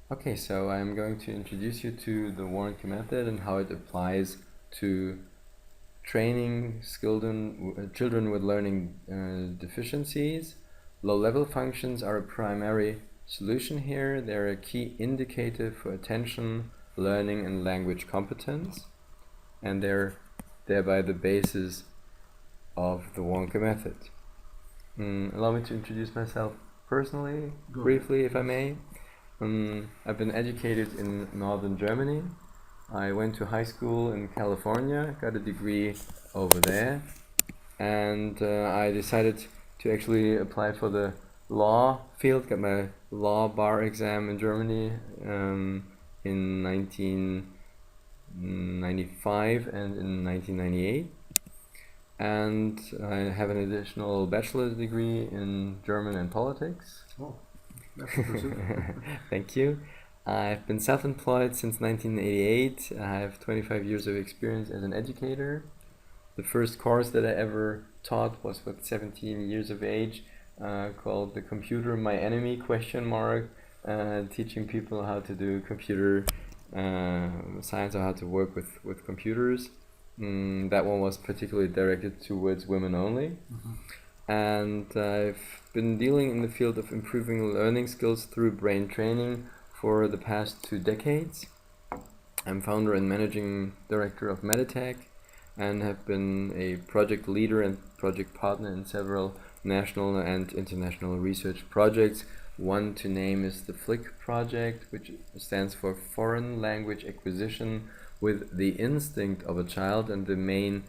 Okay, so I'm going to introduce you to the Warnke method and how it applies to training children with learning deficiencies. Low-level functions are a primary solution here. They're a key indicator for attention, learning, and language competence, and they're thereby the basis of the Warnke method. Allow me to introduce myself personally, briefly, if I may. I've been educated in northern Germany. I went to high school in California, got a degree over there, and I decided to actually apply for the law field, got my law bar exam in Germany in 1995 and in 1998. And I have an additional bachelor's degree in German and politics. Oh, that's impressive. Thank you. I've been self-employed since 1988. I have 25 years of experience as an educator. The first course that I ever taught was with 17 years of age, called The Computer My Enemy, ? Teaching people how to do computer science or how to work with computers. That one was particularly directed towards women only. And I've been dealing in the field of improving learning skills through brain training for the past 2 decades. I'm founder and managing director of Meditech and have been a project leader and project partner in several national and international research projects. One to name is the FLIC project, which stands for Foreign Language Acquisition with the Instinct of a Child, and the main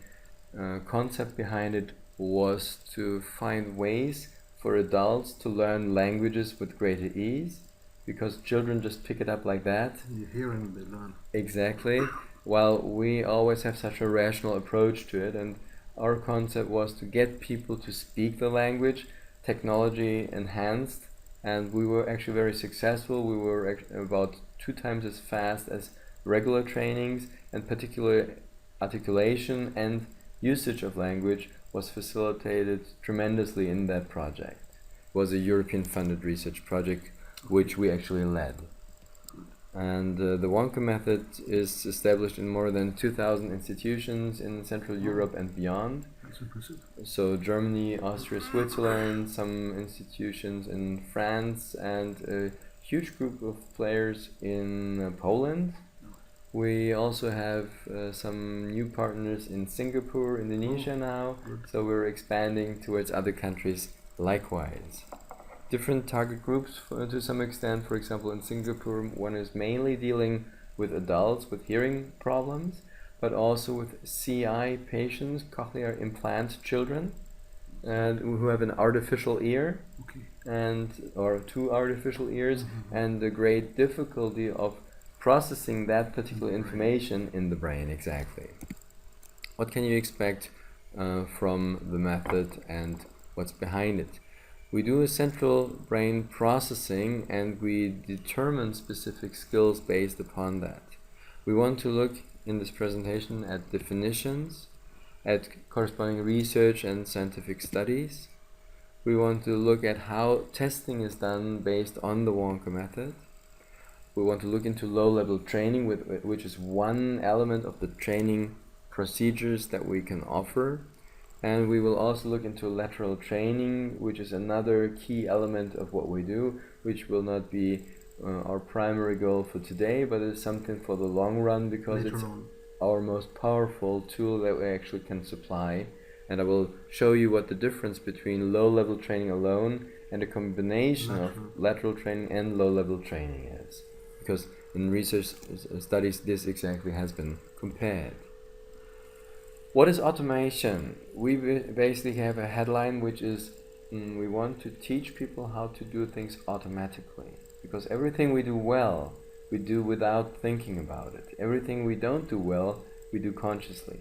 concept behind it was to find ways for adults to learn languages with greater ease, because children just pick it up like that. You hear and they learn. Exactly. While we always have such a rational approach to it, and our concept was to get people to speak the language, technology enhanced, and we were actually very successful. We were about 2 times as fast as regular trainings, and particularly articulation and usage of language was facilitated tremendously in that project. It was a European funded research project which we actually led. And the Warnke method is established in more than 2,000 institutions in Central Europe and beyond. That's impressive. So Germany, Austria, Switzerland, some institutions in France, and a huge group of players in Poland. We also have some new partners in Singapore, Indonesia now, so we're expanding towards other countries likewise. Different target groups to some extent. For example, in Singapore, one is mainly dealing with adults with hearing problems, but also with CI patients, cochlear implant children, and who have an artificial ear, or 2 artificial ears, and the great difficulty of processing that particular information in the brain. Exactly. What can you expect from the method and what's behind it? We do a central brain processing and we determine specific skills based upon that. We want to look in this presentation at definitions, at corresponding research and scientific studies. We want to look at how testing is done based on the Warnke method. We want to look into low-level training, which is one element of the training procedures that we can offer. And we will also look into lateral training, which is another key element of what we do, which will not be our primary goal for today, but it's something for the long run, because it's our most powerful tool that we actually can supply. And I will show you what the difference between low-level training alone and a combination of lateral training and low-level training is. Because in research studies, this exactly has been compared. What is automation? We basically have a headline which is we want to teach people how to do things automatically. Because everything we do well, we do without thinking about it. Everything we don't do well, we do consciously.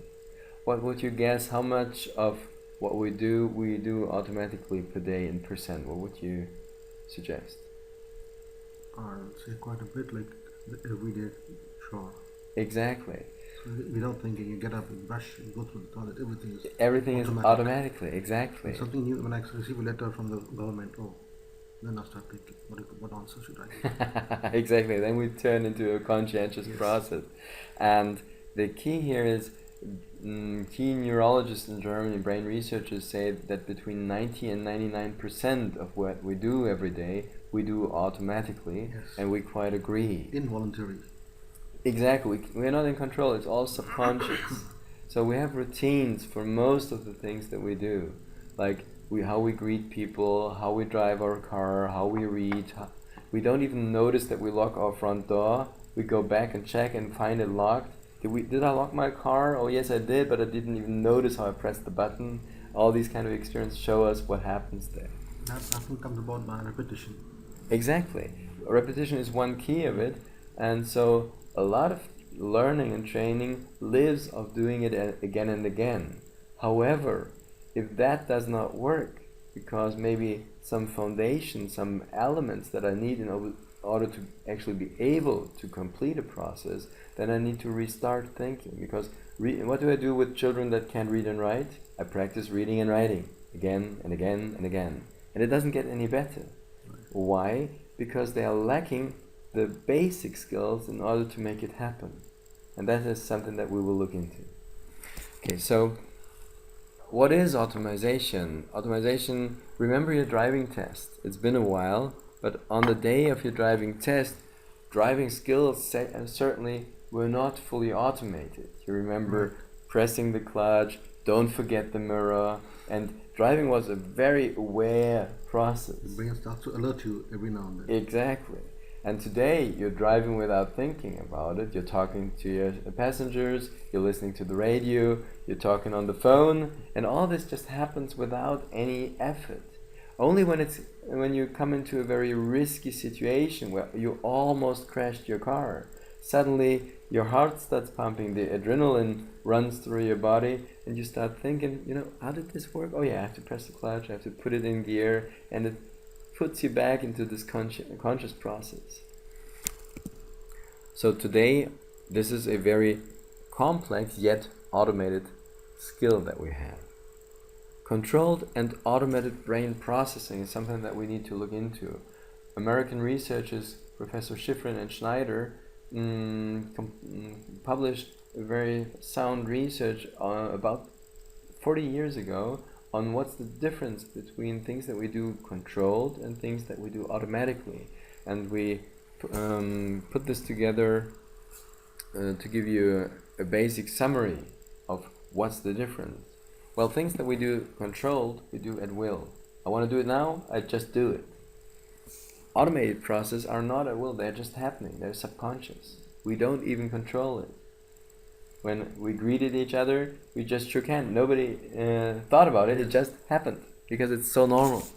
What would you guess how much of what we do automatically per day in percent? What would you suggest? I'd say quite a bit, like the everyday chore. Exactly. So without thinking, you get up, you brush, you go through the toilet, everything is automatically, exactly. And something new, when I receive a letter from the government, Then I start thinking, what answer should I give? Exactly. Then we turn into a conscientious process. And the key here is key neurologists in Germany, brain researchers say that between 90 and 99% of what we do every day, we do automatically, and we quite agree. Involuntary. Exactly. We're not in control. It's all subconscious. So we have routines for most of the things that we do, like how we greet people, how we drive our car, how we read. We don't even notice that we lock our front door. We go back and check and find it locked. Did I lock my car? Oh yes, I did, but I didn't even notice how I pressed the button. All these kind of experiences show us what happens there. That often comes about by repetition. Exactly. Repetition is one key of it, and so a lot of learning and training lives of doing it again and again. However, if that does not work, because maybe some foundation, some elements that I need in order to actually be able to complete a process, then I need to restart thinking. Because what do I do with children that can't read and write? I practice reading and writing again and again and again. And it doesn't get any better. Why? Because they are lacking the basic skills in order to make it happen. And that is something that we will look into. Okay, so what is automation? Automation, remember your driving test. It's been a while, but on the day of your driving test, driving skills certainly were not fully automated. You remember pressing the clutch, don't forget the mirror, and driving was a very aware process. The brain starts to alert you every now and then. Exactly. And today, you're driving without thinking about it. You're talking to your passengers, you're listening to the radio, you're talking on the phone, and all this just happens without any effort. Only when you come into a very risky situation where you almost crashed your car, suddenly your heart starts pumping, the adrenaline runs through your body, and you start thinking, how did this work? Oh yeah, I have to press the clutch, I have to put it in gear, and it puts you back into this conscious process. So today, this is a very complex yet automated skill that we have. Controlled and automated brain processing is something that we need to look into. American researchers, Professor Schifrin and Schneider, published a very sound research about 40 years ago on what's the difference between things that we do controlled and things that we do automatically. And we put this together to give you a basic summary of what's the difference. Well, things that we do controlled, we do at will. I want to do it now, I just do it. Automated processes are not at will, they're just happening, they're subconscious. We don't even control it. When we greeted each other, we just shook hands. Nobody thought about it, it just happened because it's so normal.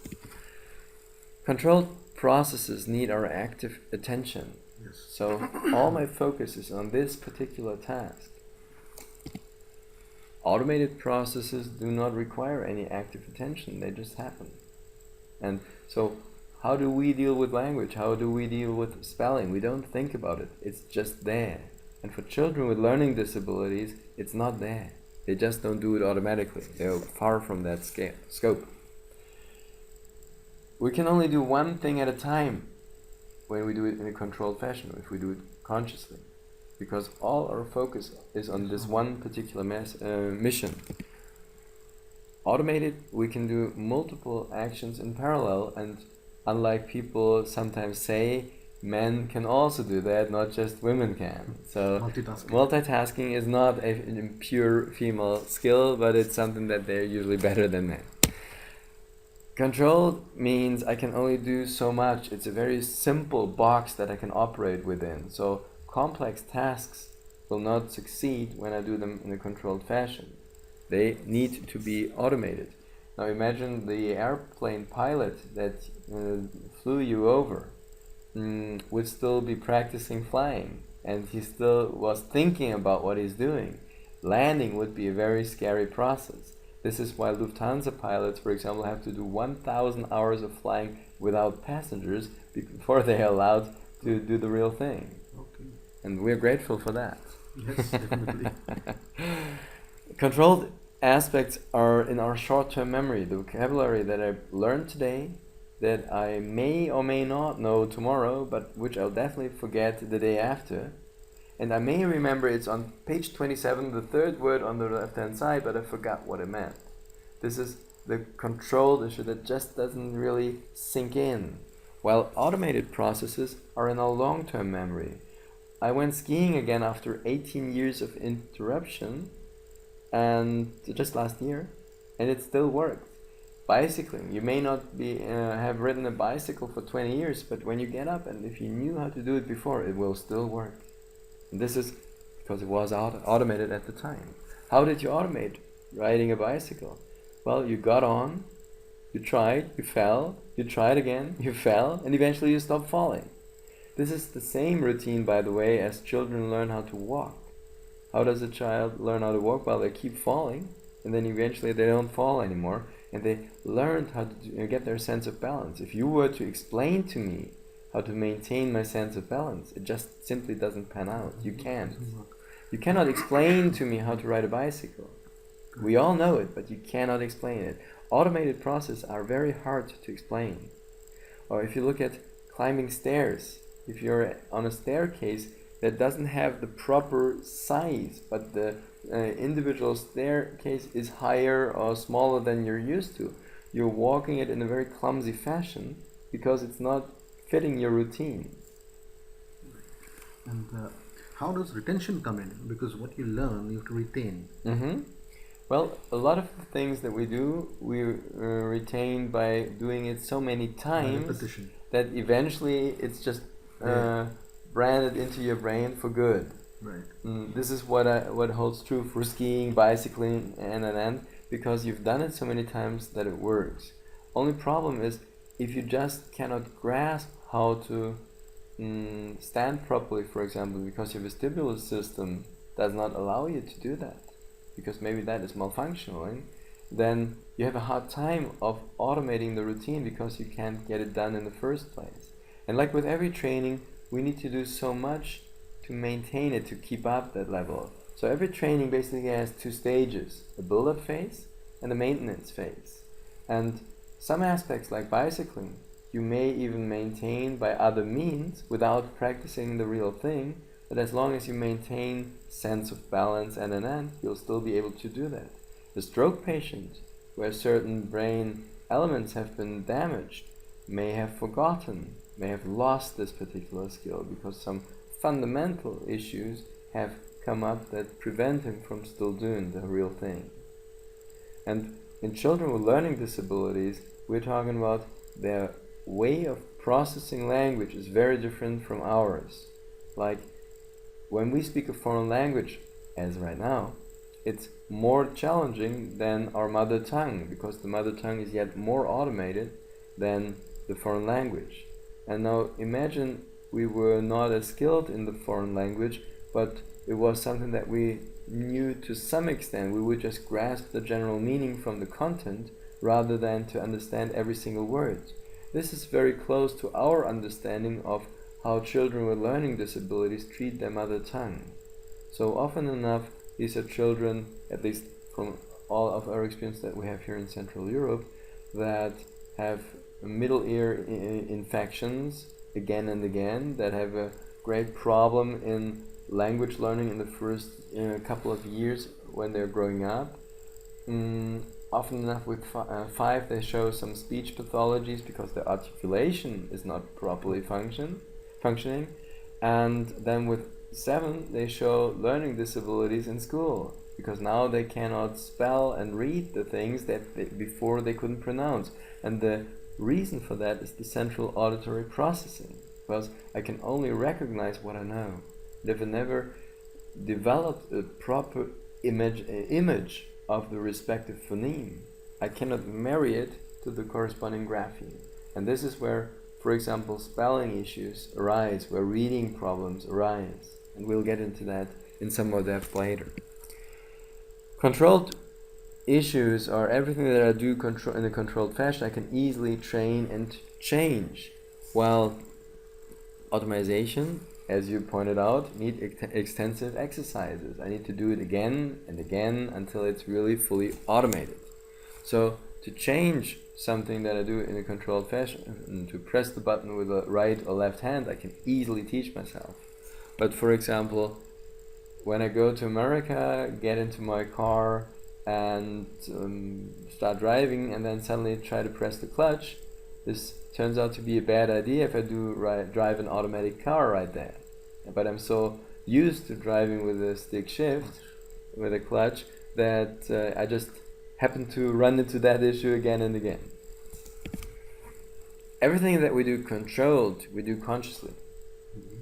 Controlled processes need our active attention. So all my focus is on this particular task. Automated processes do not require any active attention, they just happen. And so how do we deal with language? How do we deal with spelling? We don't think about it, it's just there. And for children with learning disabilities, it's not there. They just don't do it automatically. They're far from that scope. We can only do one thing at a time when we do it in a controlled fashion, if we do it consciously. Because all our focus is on this one particular mission. Automated, we can do multiple actions in parallel, and unlike people sometimes say, men can also do that, not just women can. So multitasking is not a pure female skill, but it's something that they're usually better than men. Controlled means I can only do so much. It's a very simple box that I can operate within. So complex tasks will not succeed when I do them in a controlled fashion. They need to be automated. Now imagine the airplane pilot that flew you over would still be practicing flying, and he still was thinking about what he's doing. Landing would be a very scary process. This is why Lufthansa pilots, for example, have to do 1,000 hours of flying without passengers before they are allowed to do the real thing. Okay. And we're grateful for that. Yes, definitely. Controlled aspects are in our short-term memory. The vocabulary that I learned today, that I may or may not know tomorrow, but which I'll definitely forget the day after. And I may remember it's on page 27, the third word on the left-hand side, but I forgot what it meant. This is the controlled issue that just doesn't really sink in, while automated processes are in our long-term memory. I went skiing again after 18 years of interruption, and just last year, and it still worked. Bicycling, you may not have ridden a bicycle for 20 years, but when you get up and if you knew how to do it before, it will still work. And this is because it was automated at the time. How did you automate riding a bicycle? Well, you got on, you tried, you fell, you tried again, you fell, and eventually you stopped falling. This is the same routine, by the way, as children learn how to walk. How does a child learn how to walk? Well, they keep falling, and then eventually they don't fall anymore, and they learned how to get their sense of balance. If you were to explain to me how to maintain my sense of balance, it just simply doesn't pan out. You can't. You cannot explain to me how to ride a bicycle. We all know it, but you cannot explain it. Automated processes are very hard to explain. Or if you look at climbing stairs, if you're on a staircase that doesn't have the proper size, but the individual staircase is higher or smaller than you're used to, you're walking it in a very clumsy fashion because it's not fitting your routine. And how does retention come in? Because what you learn, you have to retain. Well, a lot of the things that we do, we retain by doing it so many times that eventually it's just branded into your brain for good. Right. This is what holds true for skiing, bicycling, and because you've done it so many times that it works. Only problem is if you just cannot grasp how to stand properly, for example, because your vestibular system does not allow you to do that, because maybe that is malfunctioning, then you have a hard time of automating the routine because you can't get it done in the first place. And like with every training, we need to do so much to maintain it, to keep up that level. So every training basically has two stages, a build-up phase and a maintenance phase. And some aspects like bicycling, you may even maintain by other means without practicing the real thing, but as long as you maintain sense of balance and you'll still be able to do that. The stroke patient, where certain brain elements have been damaged, may have forgotten, may have lost this particular skill because some fundamental issues have come up that prevent him from still doing the real thing. And in children with learning disabilities, we're talking about their way of processing language is very different from ours. Like, when we speak a foreign language, as right now, it's more challenging than our mother tongue, because the mother tongue is yet more automated than the foreign language. And now imagine we were not as skilled in the foreign language, but it was something that we knew to some extent. We would just grasp the general meaning from the content rather than to understand every single word. This is very close to our understanding of how children with learning disabilities treat their mother tongue. So often enough, these are children, at least from all of our experience that we have here in Central Europe, that have middle ear infections again and again, that have a great problem in language learning in the first couple of years when they're growing up. Often enough with 5 they show some speech pathologies because their articulation is not properly functioning, and then with 7 they show learning disabilities in school because now they cannot spell and read the things that before they couldn't pronounce. And the reason for that is the central auditory processing, because I can only recognize what I know. If I never developed a proper image of the respective phoneme, I cannot marry it to the corresponding grapheme. And this is where, for example, spelling issues arise, where reading problems arise. And we'll get into that in some more depth later. Controlled issues are everything that I do in a controlled fashion. I can easily train and change. While automation, as you pointed out, need extensive exercises. I need to do it again and again until it's really fully automated. So to change something that I do in a controlled fashion, and to press the button with the right or left hand, I can easily teach myself. But for example, when I go to America, get into my car and start driving, and then suddenly try to press the clutch, this turns out to be a bad idea if I do drive an automatic car right there. But I'm so used to driving with a stick shift, with a clutch, that I just happen to run into that issue again and again. Everything that we do controlled, we do consciously.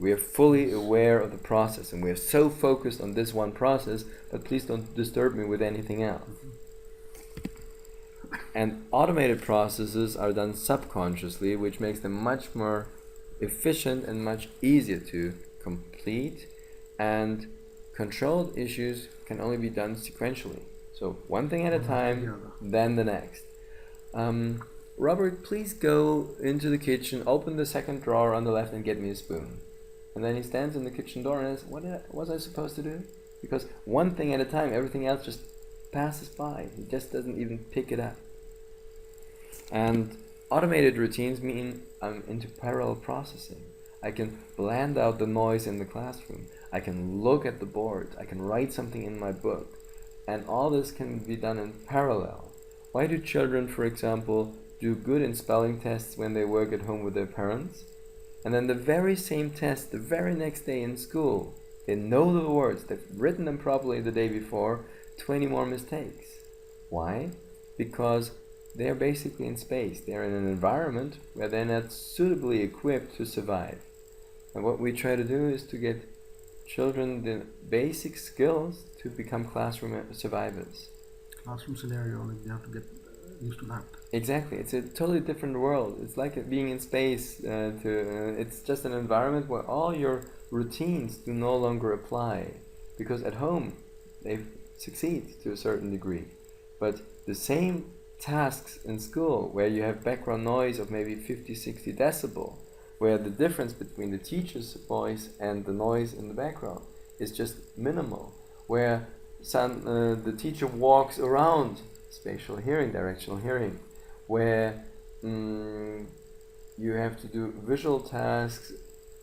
We are fully aware of the process, and we are so focused on this one process, but please don't disturb me with anything else. And automated processes are done subconsciously, which makes them much more efficient and much easier to complete, and controlled issues can only be done sequentially. So one thing at a time, then the next. Robert, please go into the kitchen, open the second drawer on the left and get me a spoon. And then he stands in the kitchen door and says, what was I supposed to do? Because one thing at a time, everything else just passes by. He just doesn't even pick it up. And automated routines mean I'm into parallel processing. I can blend out the noise in the classroom. I can look at the board. I can write something in my book. And all this can be done in parallel. Why do children, for example, do good in spelling tests when they work at home with their parents? And then the very same test the very next day in school, they know the words, they've written them properly the day before, 20 more mistakes. Why? Because they are basically in space. They are in an environment where they're not suitably equipped to survive. And what we try to do is to get children the basic skills to become classroom survivors. Classroom scenario, like they have to get used to that. Exactly, it's a totally different world. It's like being in space. It's just an environment where all your routines do no longer apply, because at home they succeed to a certain degree. But the same tasks in school, where you have background noise of maybe 50-60 decibel, where the difference between the teacher's voice and the noise in the background is just minimal, where the teacher walks around, spatial hearing, directional hearing, where you have to do visual tasks,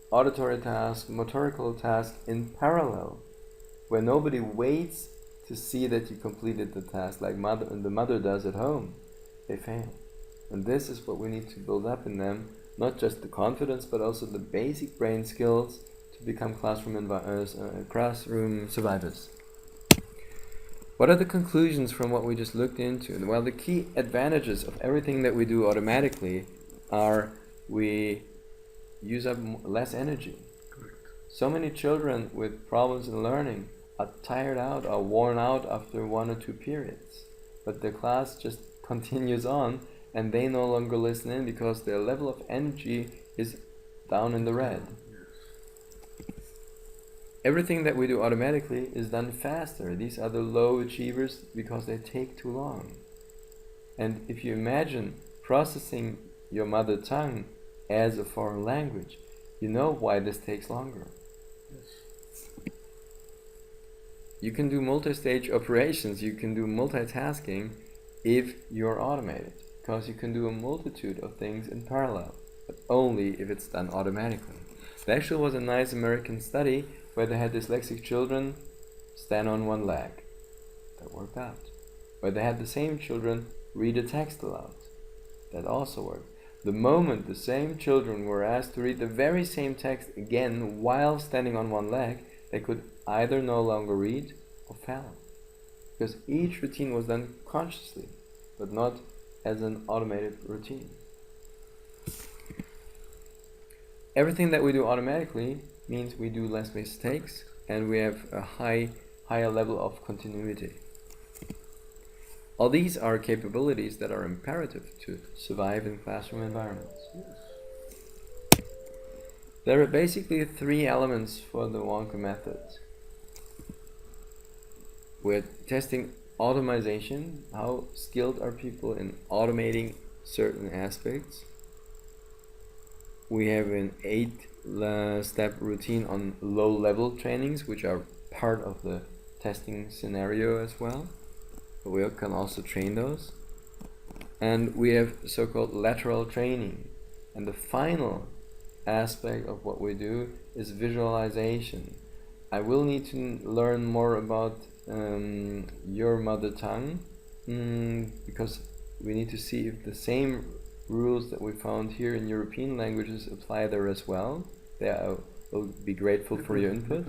auditory tasks, motorical tasks in parallel, where nobody waits to see that you completed the task like the mother does at home. They fail. And this is what we need to build up in them, not just the confidence, but also the basic brain skills to become classroom survivors. What are the conclusions from what we just looked into? Well, the key advantages of everything that we do automatically are we use up less energy. Correct. So many children with problems in learning are tired out, are worn out after 1 or 2 periods. But the class just continues on and they no longer listen in because their level of energy is down in the red. Everything that we do automatically is done faster. These are the low achievers because they take too long. And if you imagine processing your mother tongue as a foreign language, you know why this takes longer. Yes. You can do multi-stage operations, you can do multitasking if you're automated, because you can do a multitude of things in parallel, but only if it's done automatically. There actually was a nice American study where they had dyslexic children stand on one leg. That worked out. Where they had the same children read a text aloud. That also worked. The moment the same children were asked to read the very same text again while standing on one leg, they could either no longer read or fail. Because each routine was done consciously, but not as an automated routine. Everything that we do automatically means we do less mistakes and we have a higher level of continuity. All these are capabilities that are imperative to survive in classroom environments. There are basically 3 elements for the Warnke-method. We're testing automation, how skilled are people in automating certain aspects. We have an 8-step routine on low-level trainings, which are part of the testing scenario as well. But we can also train those. And we have so-called lateral training. And the final aspect of what we do is visualization. I will need to learn more about your mother tongue because we need to see if the same rules that we found here in European languages apply there as well. I will be grateful for your input.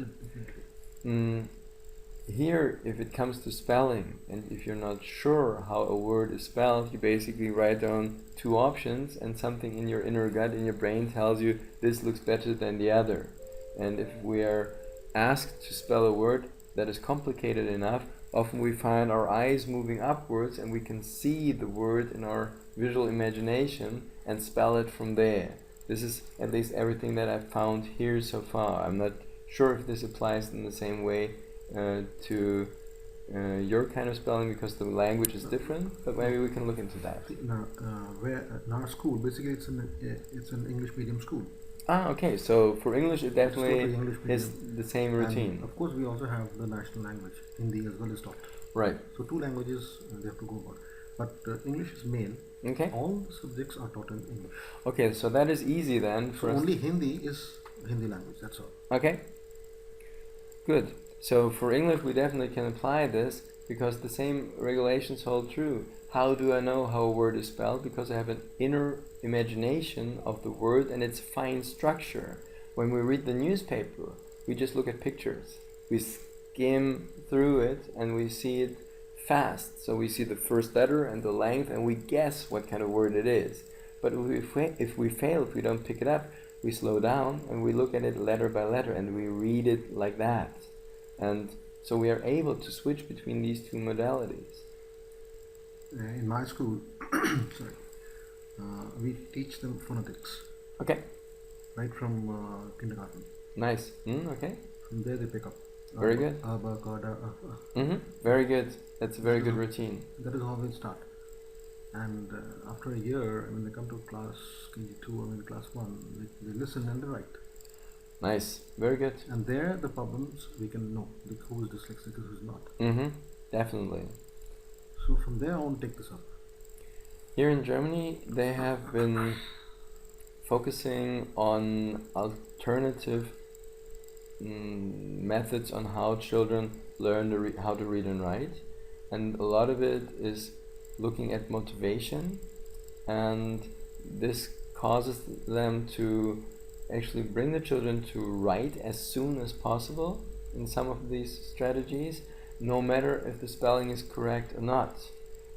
Here, if it comes to spelling, and if you're not sure how a word is spelled, you basically write down two options, and something in your inner gut, in your brain, tells you this looks better than the other. And if we are asked to spell a word that is complicated enough, often we find our eyes moving upwards and we can see the word in our visual imagination and spell it from there. This is at least everything that I've found here so far. I'm not sure if this applies in the same way to your kind of spelling because the language is different, but maybe we can look into that. In our school, basically it's an English medium school. Ah, okay. So for English, it definitely is the same routine. And of course, we also have the national language, Hindi as well as taught. Right. So 2 languages they have to go about. But English is main. Okay. All the subjects are taught in English. Okay, so that is easy then. So only Hindi is Hindi language. That's all. Okay. Good. So for English, we definitely can apply this because the same regulations hold true. How do I know how a word is spelled? Because I have an inner imagination of the word and its fine structure. When we read the newspaper, we just look at pictures. We skim through it and we see it fast. So we see the first letter and the length and we guess what kind of word it is. But if we fail, if we don't pick it up, we slow down and we look at it letter by letter and we read it like that. And so we are able to switch between these two modalities. In my school, we teach them phonetics. Okay. Right from kindergarten. Nice. Okay. From there they pick up. Very good. Very good. That's a very good routine. That is how we start. And after a year, when they come to class KG2 or class 1, they listen and they write. Nice. Very good. And there the problems we can know, like who is dyslexic and who is not. Definitely. So from there on, take this up. Here in Germany, they have been focusing on alternative methods on how children learn how to read and write. And a lot of it is looking at motivation, and this causes them to actually bring the children to write as soon as possible in some of these strategies, no matter if the spelling is correct or not.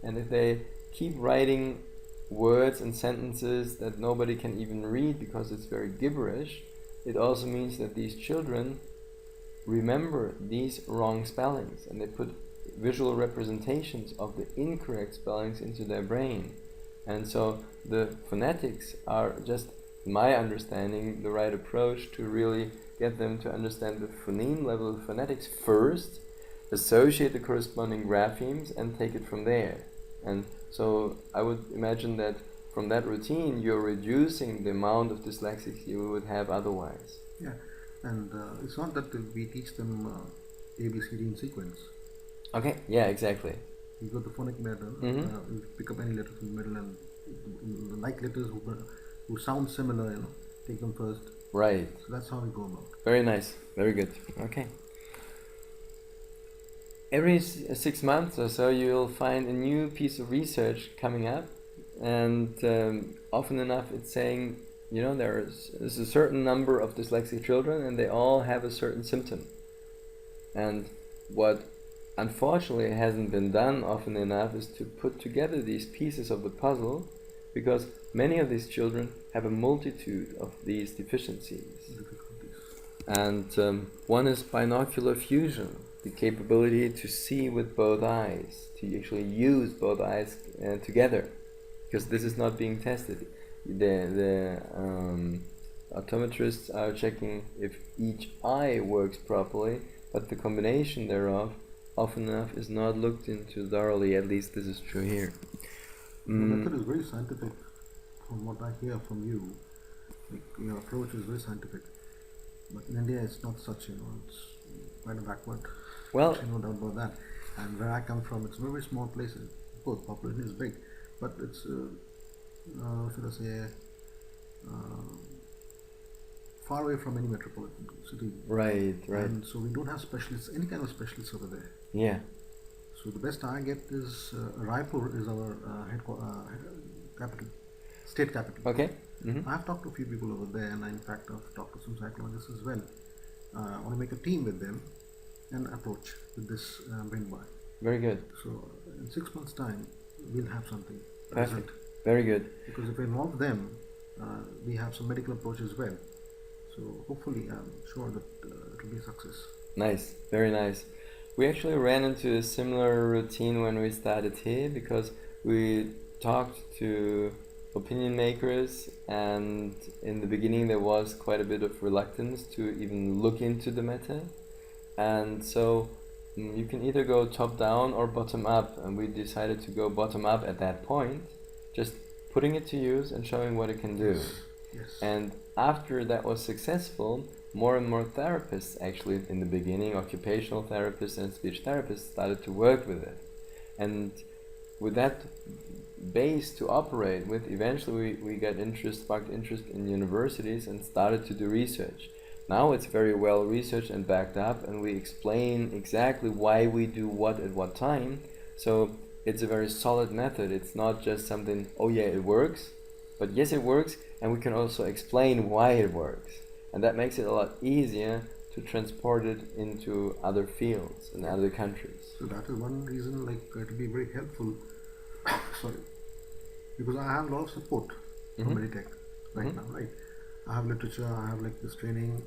And if they keep writing words and sentences that nobody can even read because it's very gibberish, it also means that these children remember these wrong spellings and they put visual representations of the incorrect spellings into their brain. And so the phonetics are, just in my understanding, the right approach to really get them to understand the phoneme level of phonetics first, associate the corresponding graphemes and take it from there. And so I would imagine that from that routine you're reducing the amount of dyslexics you would have otherwise. Yeah, and it's not that we teach them A, B, C, D in sequence. Okay, yeah, exactly. You got the phonic method, you pick up any letters in the middle and the like letters who sound similar, take them first. Right. So that's how we go about. Very nice, very good. Okay. Every 6 months or so you'll find a new piece of research coming up, and often enough it's saying, there's a certain number of dyslexic children and they all have a certain symptom. And what unfortunately hasn't been done often enough is to put together these pieces of the puzzle, because many of these children have a multitude of these deficiencies. And one is binocular fusion, the capability to see with both eyes, to actually use both eyes together, because this is not being tested. The optometrists are checking if each eye works properly, but the combination thereof often enough is not looked into thoroughly. At least this is true here. The method is very scientific. From what I hear from you, your approach is very scientific. But in India it's not such, it's quite a backward. Well, no doubt about that. And where I come from, it's very small places. Of course, population is big, but it's should I say far away from any metropolitan city. Right. And so we don't have specialists, any kind of specialists over there. Yeah. So the best I get is Raipur is our capital, state capital. Okay. I've talked to a few people over there, and in fact I've talked to some psychologists as well. I want to make a team with them and approach with this brain bar. Very good. So in 6 months' time, we'll have something. Perfect. Very good. Because if we involve them, we have some medical approach as well. So hopefully, I'm sure that it will be a success. Nice. Very nice. We actually ran into a similar routine when we started here, because we talked to opinion makers, and in the beginning there was quite a bit of reluctance to even look into the method, and so you can either go top down or bottom up, and we decided to go bottom up at that point, just putting it to use and showing what it can do. Yes. And after that was successful, more and more therapists, actually in the beginning, occupational therapists and speech therapists, started to work with it. And with that base to operate with, eventually we got sparked interest in universities and started to do research. Now it's very well researched and backed up, and we explain exactly why we do what at what time. So it's a very solid method. It's not just something, oh yeah, it works, but yes, it works, and we can also explain why it works. And that makes it a lot easier to transport it into other fields and other countries. So that is one reason, like, to be very helpful. Sorry, because I have a lot of support from Meditech right now, right? I have literature, I have like this training,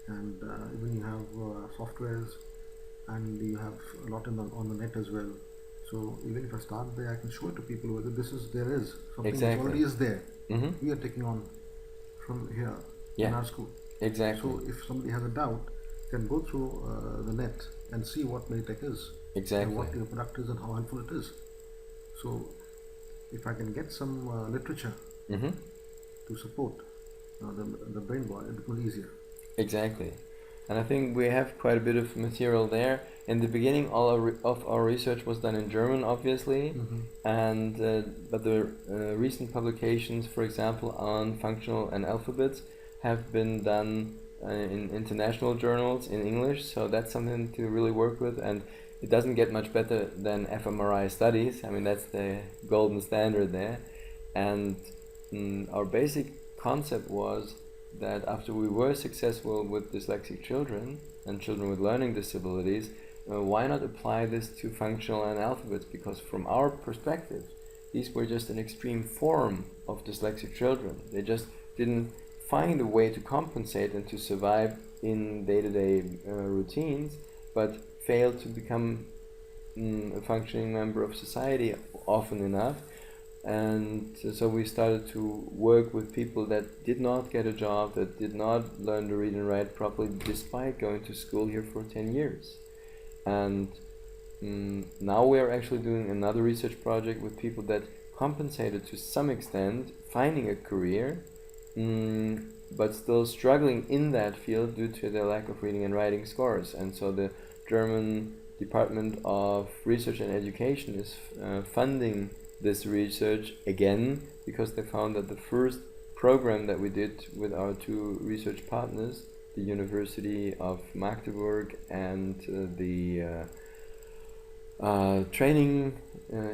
and even you have softwares, and you have a lot on the net as well. So even if I start there, I can show it to people whether there is something that already is there. We are taking on from here in our school. Exactly. So if somebody has a doubt, can go through the net and see what Meditech is. Exactly. And what your product is and how helpful it is. So if I can get some literature to support the brain bar, it becomes easier. Exactly. And I think we have quite a bit of material there. In the beginning, all of our research was done in German, obviously, and but the recent publications, for example, on functional and alphabets, have been done in international journals in English. So that's something to really work with, and it doesn't get much better than fMRI studies. I mean, that's the golden standard there. And our basic concept was that after we were successful with dyslexic children and children with learning disabilities, why not apply this to functional and alphabets? Because from our perspective, these were just an extreme form of dyslexic children. They just didn't find a way to compensate and to survive in day-to-day routines, but failed to become a functioning member of society often enough. And so we started to work with people that did not get a job, that did not learn to read and write properly despite going to school here for 10 years. And now we are actually doing another research project with people that compensated to some extent, finding a career, but still struggling in that field due to their lack of reading and writing scores. And so the German Department of Research and Education is funding this research again, because they found that the first program that we did with our two research partners, the University of Magdeburg and the Training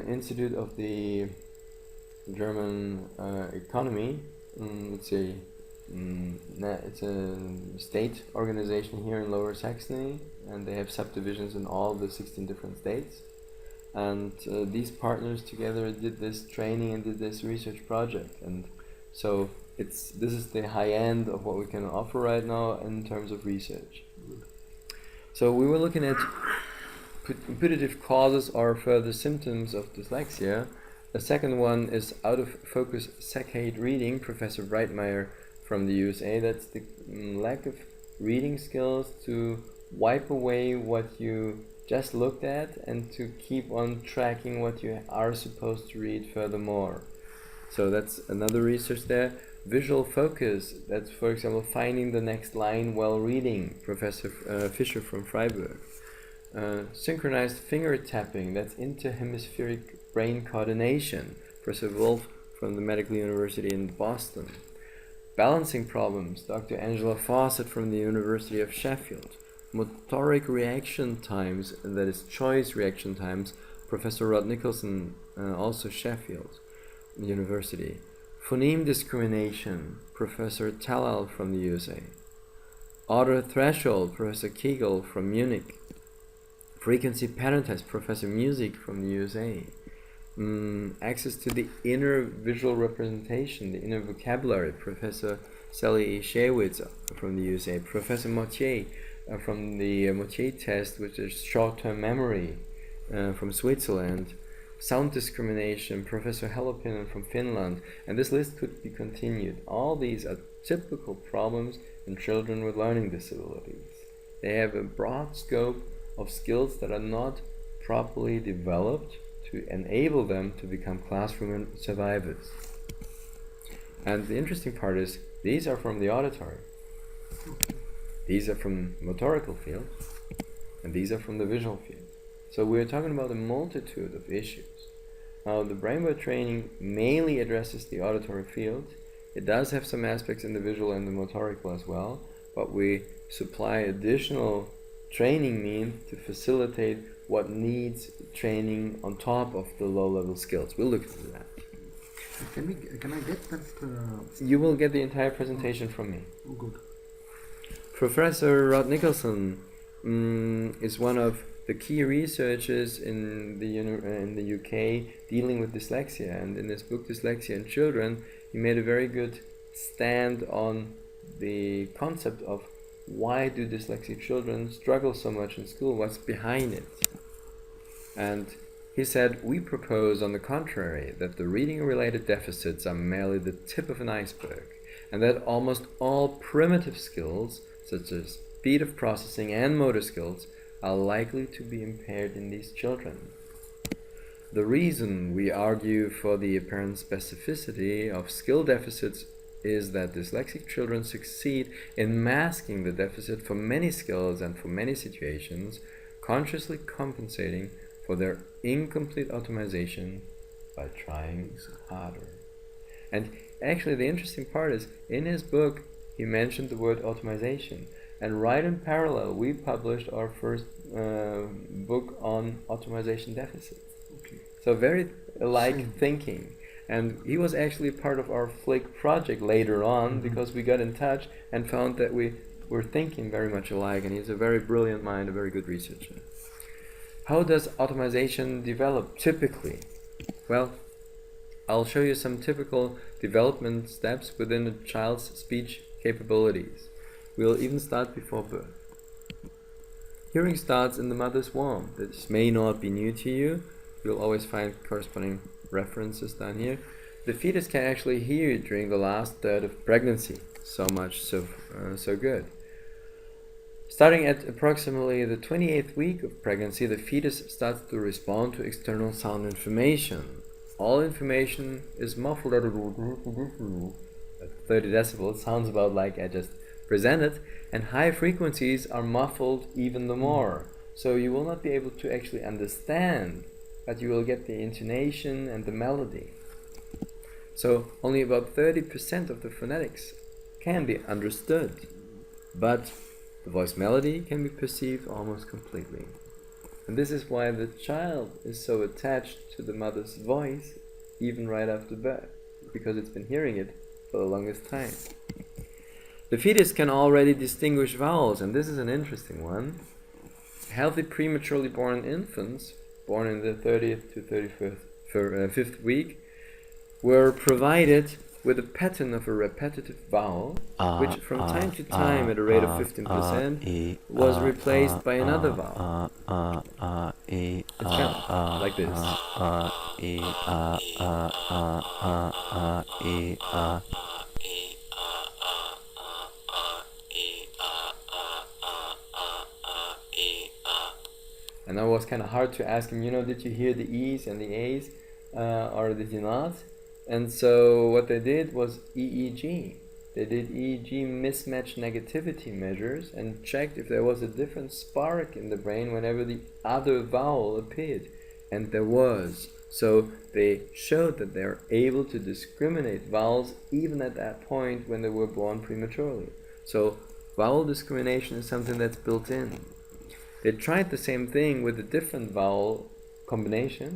Institute of the German Economy, let's say, it's a state organization here in Lower Saxony, and they have subdivisions in all the 16 different states. And these partners together did this training and did this research project. And so this is the high end of what we can offer right now in terms of research. So we were looking at putative causes or further symptoms of dyslexia. The second one is out of focus saccade reading, Professor Breitmeyer from the USA. That's the lack of reading skills to wipe away what you just looked at and to keep on tracking what you are supposed to read furthermore. So that's another research there. Visual focus, that's for example finding the next line while reading, Professor Fischer from Freiburg. Synchronized finger-tapping, that's interhemispheric brain coordination, Professor Wolf from the Medical University in Boston. Balancing problems, Dr. Angela Fawcett from the University of Sheffield. Motoric reaction times, that is choice reaction times, Professor Rod Nicolson, also Sheffield University. Phoneme discrimination, Professor Talal from the USA. Auto threshold, Professor Kegel from Munich. Frequency pattern test, Professor Music from the USA. Access to the inner visual representation, the inner vocabulary, Professor Sally Shewitz from the USA. Professor Mottier from the Mottier test, which is short-term memory, from Switzerland. Sound discrimination, Professor Helopinen from Finland, and this list could be continued. All these are typical problems in children with learning disabilities. They have a broad scope of skills that are not properly developed to enable them to become classroom survivors. And the interesting part is, these are from the auditory, these are from motorical field, and these are from the visual field. So we're talking about a multitude of issues. Now, the brainwave training mainly addresses the auditory field. It does have some aspects in the visual and the motorical as well, but we supply additional training means to facilitate what needs training on top of the low-level skills. We'll look into that. Can I get that? You will get the entire presentation from me. Oh, good. Professor Rod Nicolson is one of the key researchers in the UK dealing with dyslexia, and in his book Dyslexia in Children, he made a very good stand on the concept of why do dyslexic children struggle so much in school, what's behind it. And he said, we propose, on the contrary, that the reading-related deficits are merely the tip of an iceberg, and that almost all primitive skills, such as speed of processing and motor skills, are likely to be impaired in these children. The reason we argue for the apparent specificity of skill deficits is that dyslexic children succeed in masking the deficit for many skills and for many situations, consciously compensating for their incomplete automation by trying harder. And actually the interesting part is, in his book he mentioned the word automation, and right in parallel we published our first book on automation deficits. Okay. So very alike thinking. And he was actually part of our Flick project later on, because we got in touch and found that we were thinking very much alike, and he's a very brilliant mind, a very good researcher. How does automation develop typically? Well, I'll show you some typical development steps within a child's speech capabilities. We'll even start before birth. Hearing starts in the mother's womb. This may not be new to you. You'll always find corresponding references down here. The fetus can actually hear during the last third of pregnancy. So much so good. Starting at approximately the 28th week of pregnancy, the fetus starts to respond to external sound information. All information is muffled at 30 decibels, sounds about like I just presented, and high frequencies are muffled even the more. So you will not be able to actually understand, but you will get the intonation and the melody. So only about 30% of the phonetics can be understood, but the voice melody can be perceived almost completely. And this is why the child is so attached to the mother's voice even right after birth, because it's been hearing it for the longest time. The fetus can already distinguish vowels, and this is an interesting one. Healthy prematurely born infants, born in the 30th to 35th week, were provided with a pattern of a repetitive vowel, which from time to time at a rate of 15% was replaced by another vowel. It's kind of like this. And that was kind of hard to ask him, did you hear the E's and the A's, or did you not? And so what they did was EEG. They did EEG mismatch negativity measures and checked if there was a different spark in the brain whenever the other vowel appeared. and there was. So they showed that they're able to discriminate vowels even at that point when they were born prematurely. So vowel discrimination is something that's built in. They tried the same thing with a different vowel combination,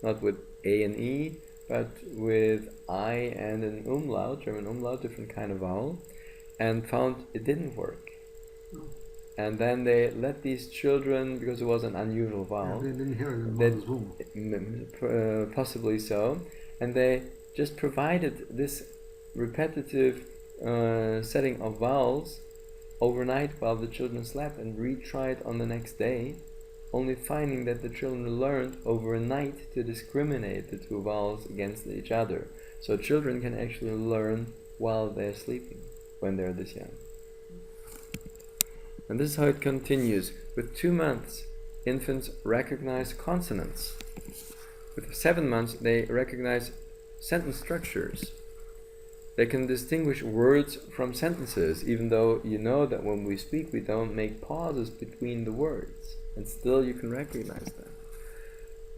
not with A and E, but with I and an umlaut, German umlaut, different kind of vowel, and found it didn't work. And then they let these children, because it was an unusual vowel, they didn't hear it in mother's womb. Possibly so, and they just provided this repetitive setting of vowels overnight while the children slept and retried on the next day, only finding that the children learned overnight to discriminate the two vowels against each other. So children can actually learn while they're sleeping, when they're this young. And this is how it continues. With 2 months, infants recognize consonants. With 7 months, they recognize sentence structures. They can distinguish words from sentences, even though you know that when we speak, we don't make pauses between the words, and still you can recognize them.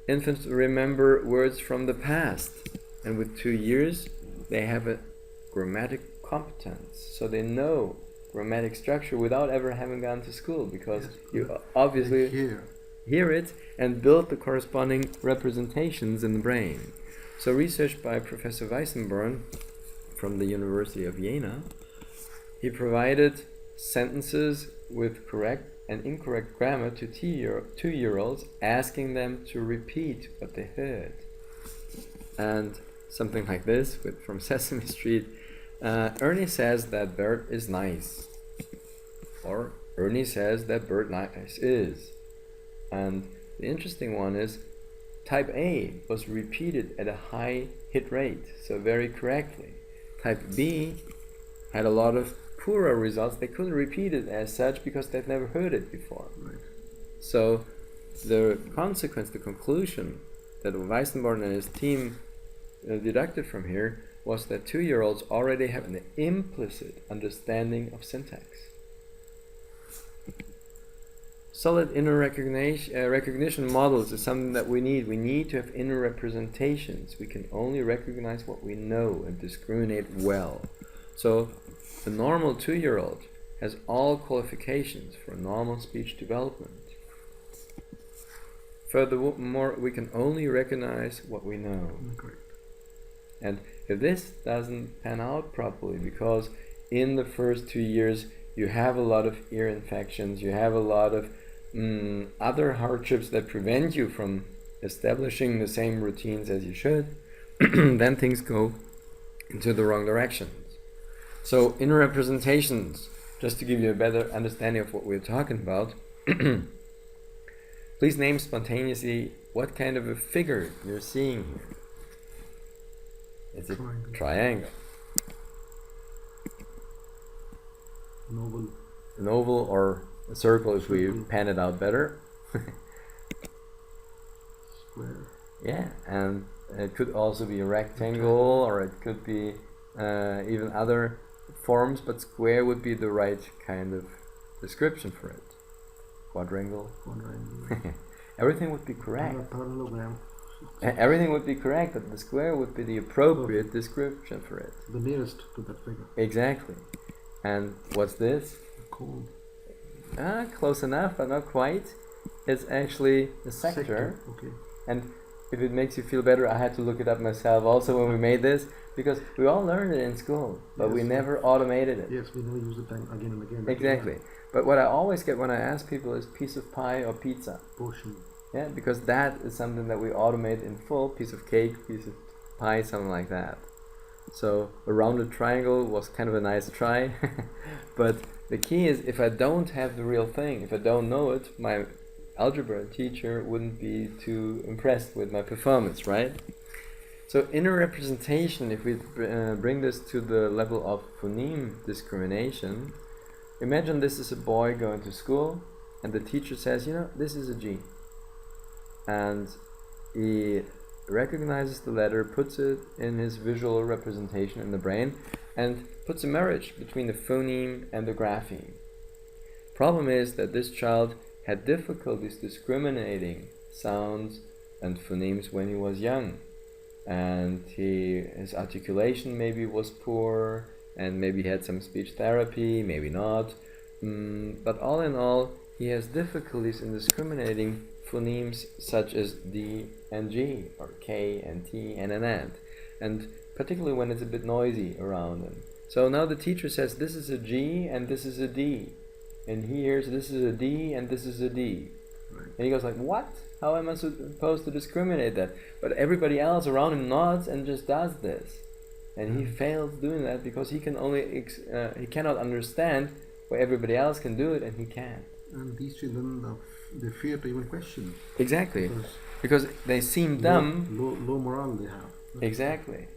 Infants remember words from the past, and with 2 years, they have a grammatic competence, so they know grammatic structure without ever having gone to school, because you obviously hear it and build the corresponding representations in the brain. So research by Professor Weissenborn from the University of Jena, he provided sentences with correct and incorrect grammar to 2-year-olds, asking them to repeat what they heard. And something like this from Sesame Street, Ernie says that bird is nice, or Ernie says that bird nice is. And the interesting one is type A was repeated at a high hit rate, so very correctly. Type B had a lot of poorer results. They couldn't repeat it as such because they've never heard it before. Right. So the consequence, the conclusion that Weissenborn and his team deducted from here was that 2-year-olds already have an implicit understanding of syntax. Solid inner recognition models is something that we need. We need to have inner representations. We can only recognize what we know and discriminate well. So the normal 2-year-old has all qualifications for normal speech development. Furthermore, we can only recognize what we know. Correct. And if this doesn't pan out properly, because in the first 2 years you have a lot of ear infections, you have a lot of other hardships that prevent you from establishing the same routines as you should, then things go into the wrong directions. So inner representations, just to give you a better understanding of what we're talking about, please name spontaneously what kind of a figure you're seeing here. It's a triangle. An oval or a circle if we pan it out better. Square. Yeah, and it could also be a rectangle, or it could be even other forms, but square would be the right kind of description for it. Quadrangle. Everything would be correct. Parallelogram. Everything would be correct, but the square would be the appropriate description for it. The nearest to that figure. Exactly. And what's this? A cone. Close enough, but not quite. It's actually a sector. Okay. And if it makes you feel better, I had to look it up myself also when we made this, because we all learned it in school, but we never automated it. Yes, we never use it again and again. Exactly. But what I always get when I ask people is piece of pie or pizza. Portion. Yeah, because that is something that we automate in full. Piece of cake, piece of pie, something like that. So a rounded triangle was kind of a nice try. But the key is, if I don't have the real thing, if I don't know it, my algebra teacher wouldn't be too impressed with my performance, right? So inner representation, if we bring this to the level of phoneme discrimination, imagine this is a boy going to school and the teacher says, you know, this is a G. And he recognizes the letter, puts it in his visual representation in the brain, and puts a marriage between the phoneme and the grapheme. Problem is that this child had difficulties discriminating sounds and phonemes when he was young, and his articulation maybe was poor, and maybe he had some speech therapy, maybe not. But all in all, he has difficulties in discriminating phonemes such as D and G, or K and T and an and particularly when it's a bit noisy around him. So now the teacher says this is a G and this is a D, and he hears this is a D and this is a D. Right. And he goes like, what? How am I supposed to discriminate that? But everybody else around him nods and just does this. And he fails doing that because he can only he cannot understand why everybody else can do it and he can't. And these children, they fear to even question. Exactly. Because they seem dumb. Low morale they have. Exactly.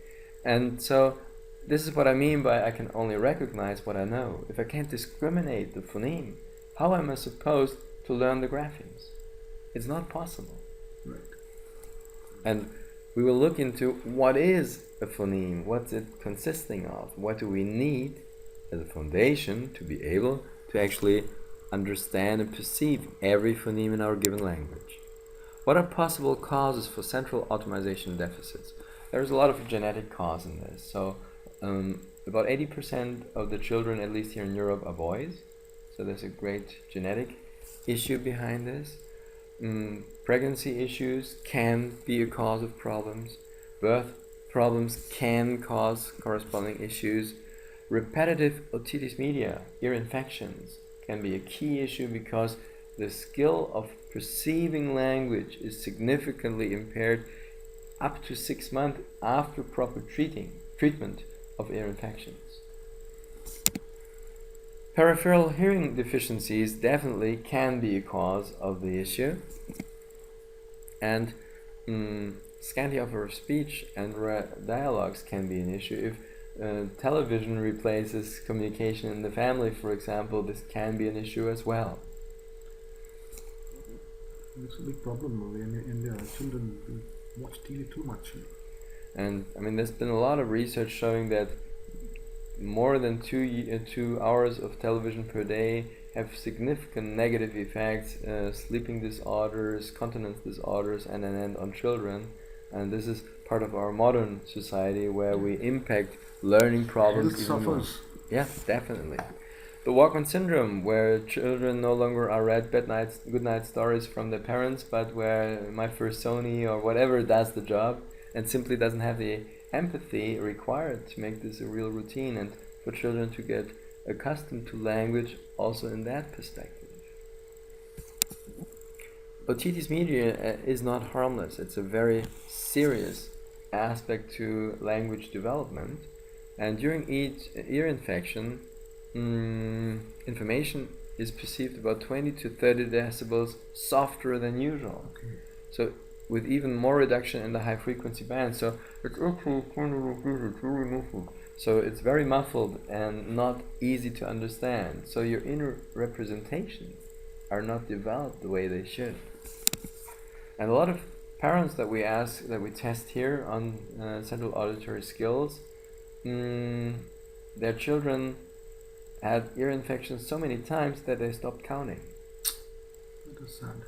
And so this is what I mean by I can only recognize what I know. If I can't discriminate the phoneme, how am I supposed to learn the graphemes? It's not possible. Right. And we will look into what is a phoneme, what's it consisting of, what do we need as a foundation to be able to actually understand and perceive every phoneme in our given language. What are possible causes for central automation deficits? There's a lot of genetic cause in this. So about 80% of the children, at least here in Europe, are boys. So there's a great genetic issue behind this. Pregnancy issues can be a cause of problems. Birth problems can cause corresponding issues. Repetitive otitis media, ear infections, can be a key issue because the skill of perceiving language is significantly impaired up to 6 months after proper treatment of ear infections. Peripheral hearing deficiencies definitely can be a cause of the issue, and scanty offer of speech and dialogues can be an issue. If television replaces communication in the family, for example, this can be an issue as well. It's a big problem in India. Children watch TV too much. And I mean, there's been a lot of research showing that more than 2 hours of television per day have significant negative effects, sleeping disorders, continence disorders, and an end on children. And this is part of our modern society where we impact learning problems even more. Yeah, definitely. The Walkman syndrome, where children no longer are read good night stories from their parents, but where My First Sony or whatever does the job and simply doesn't have the empathy required to make this a real routine and for children to get accustomed to language also in that perspective. Otitis media is not harmless. It's a very serious aspect to language development, and during each ear infection, information is perceived about 20 to 30 decibels softer than usual. Okay. So with even more reduction in the high frequency band. So it's very muffled and not easy to understand. So your inner representations are not developed the way they should. And a lot of parents that we test here on central auditory skills, their children had ear infections so many times that they stopped counting. That is sad.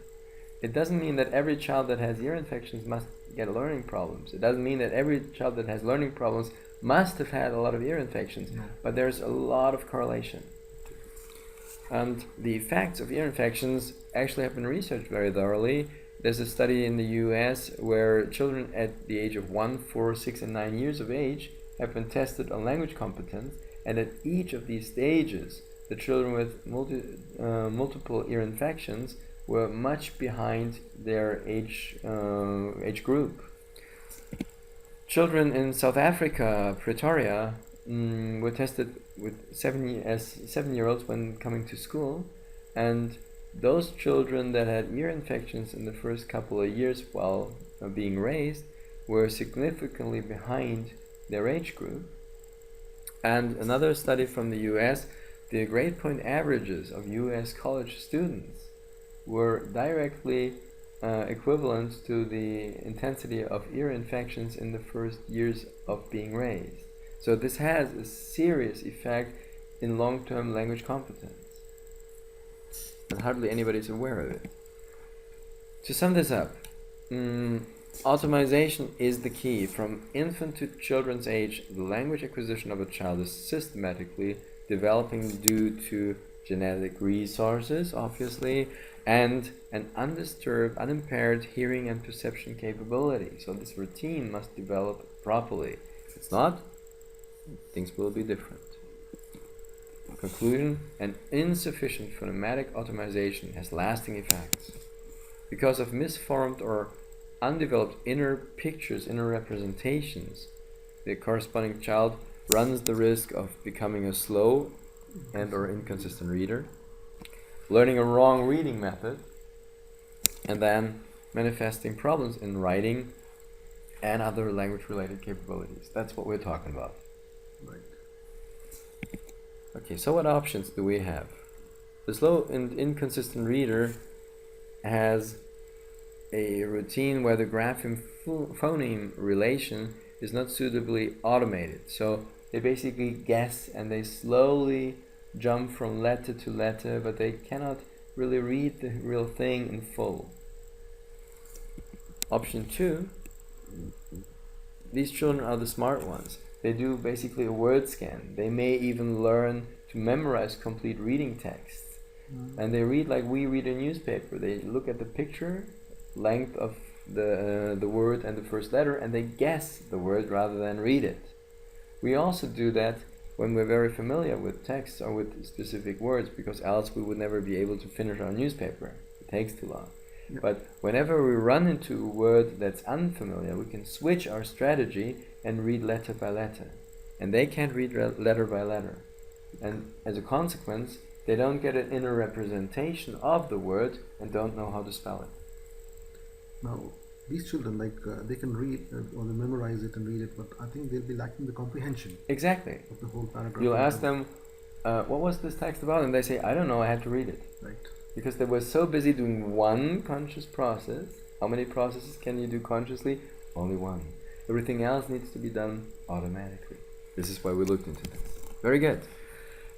It doesn't mean that every child that has ear infections must get learning problems. It doesn't mean that every child that has learning problems must have had a lot of ear infections, but there's a lot of correlation. And the effects of ear infections actually have been researched very thoroughly. There's a study in the US where children at the age of 1, 4, 6, and 9 years of age have been tested on language competence, and at each of these stages, the children with multiple ear infections were much behind their age group. Children in South Africa, Pretoria, were tested with 7-year-olds when coming to school, and those children that had ear infections in the first couple of years while being raised were significantly behind their age group. And another study from the US, the grade point averages of US college students were directly equivalent to the intensity of ear infections in the first years of being raised. So this has a serious effect in long-term language competence. And hardly anybody is aware of it. To sum this up, Automation is the key. From infant to children's age, the language acquisition of a child is systematically developing due to genetic resources, obviously, and an undisturbed, unimpaired hearing and perception capability. So this routine must develop properly. If it's not, things will be different. Conclusion: an insufficient phonematic automation has lasting effects. Because of misformed or undeveloped inner pictures, inner representations, the corresponding child runs the risk of becoming a slow and or inconsistent reader, learning a wrong reading method, and then manifesting problems in writing and other language-related capabilities. That's what we're talking about. Right. Okay, so what options do we have? The slow and inconsistent reader has a routine where the grapheme-phoneme relation is not suitably automated. So they basically guess and they slowly jump from letter to letter, but they cannot really read the real thing in full. Option 2, these children are the smart ones. They do basically a word scan. They may even learn to memorize complete reading texts. And they read like we read a newspaper. They look at the picture, length of the word and the first letter, and they guess the word rather than read it. We also do that when we're very familiar with text or with specific words, because else we would never be able to finish our newspaper. It takes too long. Yep. But whenever we run into a word that's unfamiliar, we can switch our strategy and read letter by letter. And they can't read letter by letter. And as a consequence, they don't get an inner representation of the word and don't know how to spell it. Now, these children, they can read or they memorize it and read it, but I think they'll be lacking the comprehension Exactly. of the whole paragraph. You'll ask them, what was this text about? And they say, I don't know, I had to read it. Right. Because they were so busy doing one conscious process. How many processes can you do consciously? Only one. Everything else needs to be done automatically. This is why we looked into this. Very good.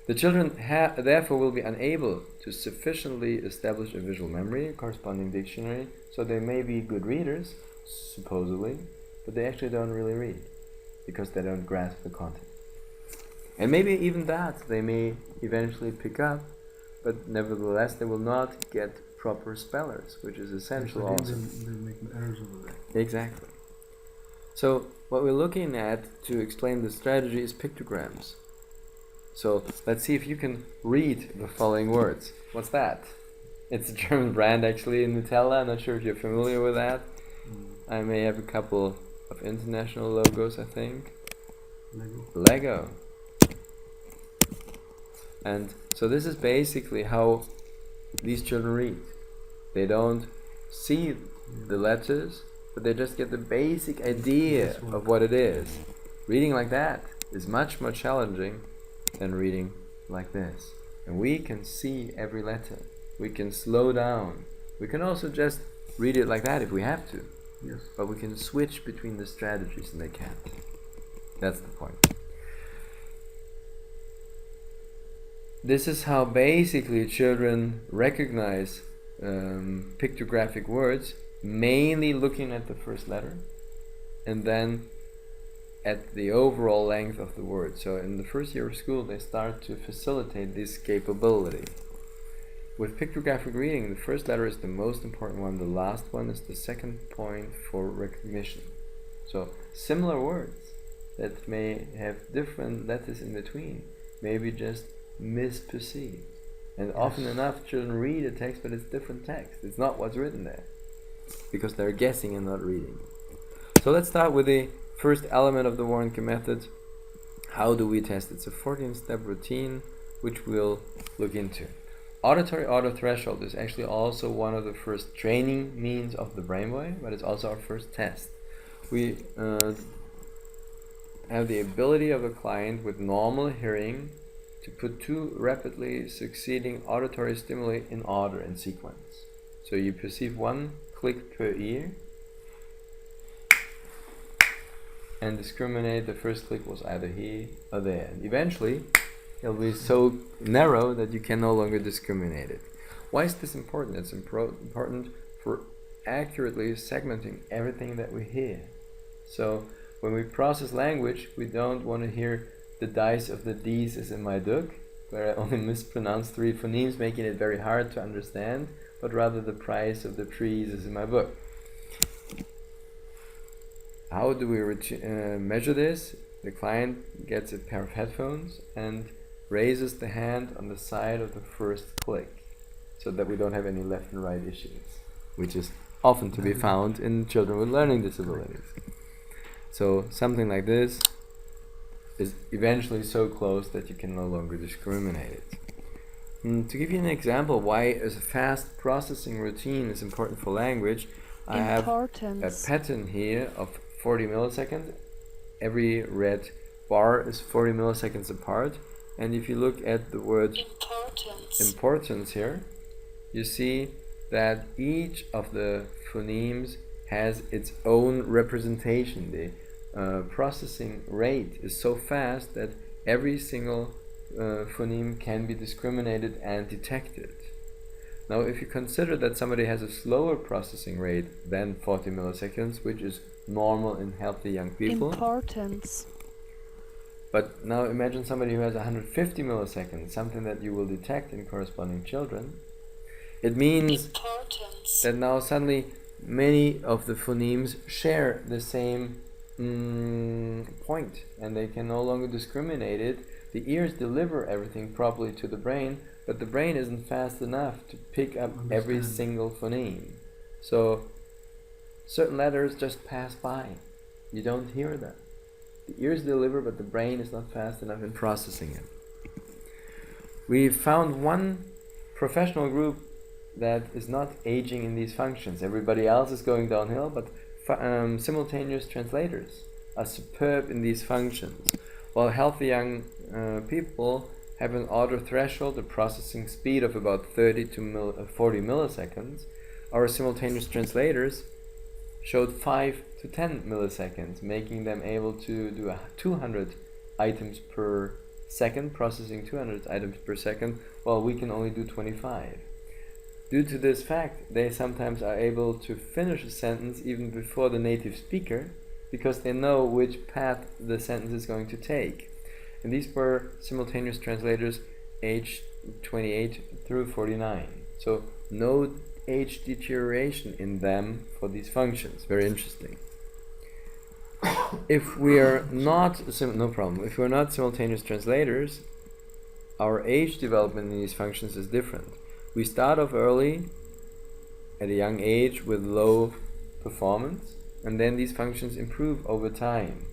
The children therefore will be unable to sufficiently establish a visual memory, a corresponding dictionary, so they may be good readers, supposedly, but they actually don't really read, because they don't grasp the content. And maybe even that they may eventually pick up, but nevertheless they will not get proper spellers, which is essential also. They'll make errors over there. Exactly. So what we're looking at to explain the strategy is pictograms. So let's see if you can read the following words. What's that? It's a German brand actually, Nutella. I'm not sure if you're familiar with that. I may have a couple of international logos, I think. Lego. And so this is basically how these children read. They don't see the letters, but they just get the basic idea of what it is. Reading like that is much more challenging than reading like this. And we can see every letter. We can slow down. We can also just read it like that if we have to. Yes. But we can switch between the strategies and they can't. That's the point. This is how basically children recognize pictographic words, mainly looking at the first letter and then at the overall length of the word. So in the first year of school they start to facilitate this capability. With pictographic reading, the first letter is the most important one, the last one is the second point for recognition. So similar words that may have different letters in between may be just misperceived. And often enough children read a text, but it's different text. It's not what's written there, because they're guessing and not reading. So let's start with the first element of the Warnke-method. How do we test it? It's a 14-step routine, which we'll look into. Auditory auto-threshold is actually also one of the first training means of the brainwave, but it's also our first test. We have the ability of a client with normal hearing to put two rapidly succeeding auditory stimuli in order, in sequence. So you perceive one click per ear and discriminate the first click was either here or there. And eventually it'll be so narrow that you can no longer discriminate it. Why is this important? It's important for accurately segmenting everything that we hear. So when we process language, we don't want to hear the dice of the D's is in my duck, where I only mispronounce 3 phonemes, making it very hard to understand, but rather the price of the trees is in my book. How do we measure this? The client gets a pair of headphones and raises the hand on the side of the first click, so that we don't have any left and right issues, which is often to be found in children with learning disabilities. So something like this is eventually so close that you can no longer discriminate it. To give you an example why a fast processing routine is important for language, I have a pattern here of 40 milliseconds. Every red bar is 40 milliseconds apart, and if you look at the word importance here, you see that each of the phonemes has its own representation. The processing rate is so fast that every single phoneme can be discriminated and detected. Now, if you consider that somebody has a slower processing rate than 40 milliseconds, which is normal in healthy young people. But now imagine somebody who has 150 milliseconds, something that you will detect in corresponding children. It means that now suddenly many of the phonemes share the same point, and they can no longer discriminate it. The ears deliver everything properly to the brain, but the brain isn't fast enough to pick up every single phoneme. So certain letters just pass by. You don't hear them. The ears deliver, but the brain is not fast enough in processing it. We found one professional group that is not aging in these functions. Everybody else is going downhill, but simultaneous translators are superb in these functions. While healthy young people have an auto threshold, a processing speed of about 30 to 40 milliseconds, our simultaneous translators showed 5 to 10 milliseconds, making them able to do 200 items per second, processing 200 items per second, while we can only do 25. Due to this fact, they sometimes are able to finish a sentence even before the native speaker, because they know which path the sentence is going to take. And these were simultaneous translators aged 28 through 49. So no age deterioration in them for these functions. Very interesting. If we are not if we're not simultaneous translators, our age development in these functions is different. We start off early at a young age with low performance, and then these functions improve over time.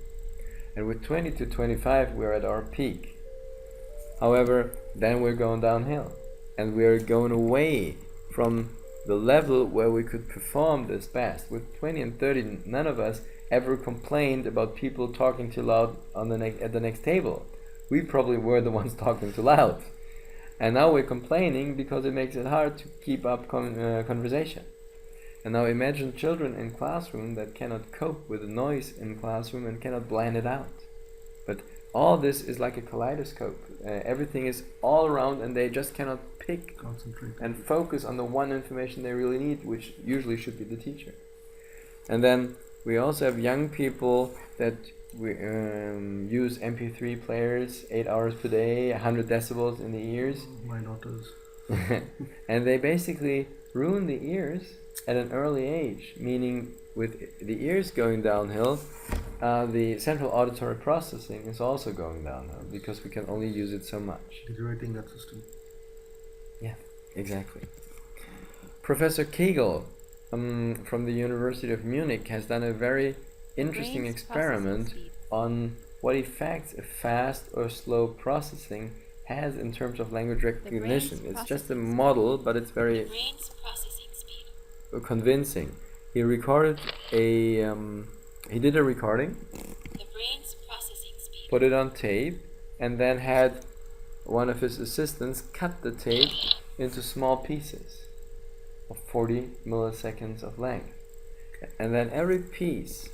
And with 20 to 25 we're at our peak. However, then we're going downhill, and we're going away from the level where we could perform this best. With 20 and 30, none of us ever complained about people talking too loud at the next table. We probably were the ones talking too loud. And now we're complaining because it makes it hard to keep up conversation. And now imagine children in classroom that cannot cope with the noise in classroom and cannot blend it out. But all this is like a kaleidoscope. Everything is all around, and they just cannot concentrate and focus on the one information they really need, which usually should be the teacher. And then we also have young people that we use MP3 players 8 hours per day, 100 decibels in the ears. My daughters. And they basically ruin the ears at an early age, meaning with the ears going downhill, the central auditory processing is also going downhill because we can only use it so much. Deteriorating that system. Yeah, exactly. Professor Kegel from the University of Munich has done a very interesting experiment on what effects a fast or slow processing has in terms of language recognition. It's just a model, but it's very convincing. He recorded he did a recording, put it on tape, and then had one of his assistants cut the tape into small pieces of 40 milliseconds of length. And then every piece,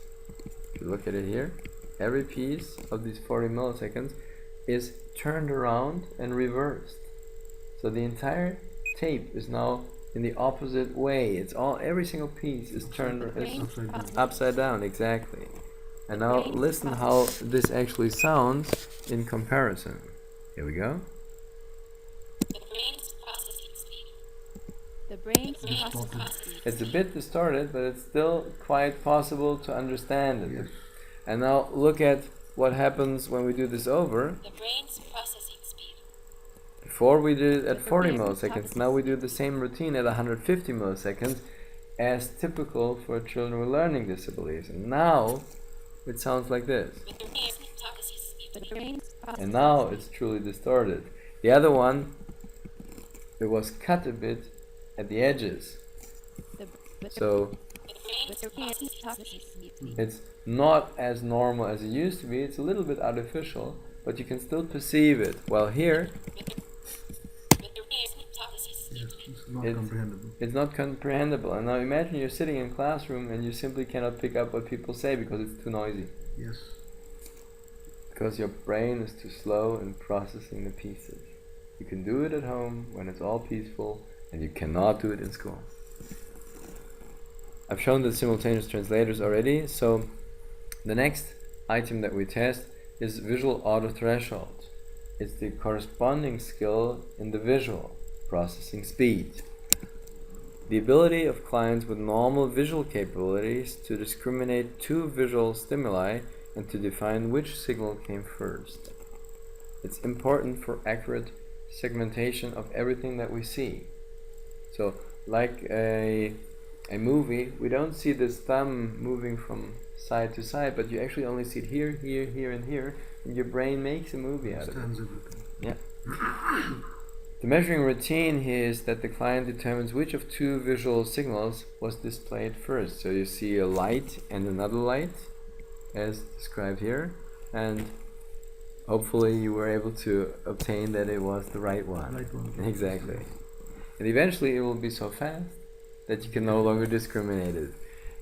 if you look at it here, every piece of these 40 milliseconds is turned around and reversed. So the entire tape is now in the opposite way. It's all, every single piece is turned upside down, exactly. And now listen how this actually sounds in comparison. Here we go. The brain's processing speed. It's a bit distorted, but it's still quite possible to understand it. Yes. And now look at what happens when we do this over. The brain's processing speed. Before we did it at 40 milliseconds, now we do the same routine at 150 milliseconds, as typical for children with learning disabilities. And now it sounds like this. The brain's processing And now it's truly distorted. The other one, it was cut a bit at the edges. So it's not as normal as it used to be. It's a little bit artificial, but you can still perceive it. While here, Yes, it's not It's- comprehensible. it's not comprehensible. And now imagine you're sitting in a classroom and you simply cannot pick up what people say because it's too noisy. Yes. Because your brain is too slow in processing the pieces. You can do it at home when it's all peaceful, and you cannot do it in school. I've shown the simultaneous translators already, so the next item that we test is visual auto threshold. It's the corresponding skill in the visual processing speed. The ability of clients with normal visual capabilities to discriminate two visual stimuli and to define which signal came first. It's important for accurate segmentation of everything that we see. So, like a movie, we don't see this thumb moving from side to side, but you actually only see it here, here, here, and here, and your brain makes a movie out of it. Stands everything. Yeah. The measuring routine here is that the client determines which of two visual signals was displayed first. So you see a light and another light, as described here, and hopefully you were able to obtain that it was the right one. Right one. Exactly. And eventually it will be so fast that you can no longer discriminate it.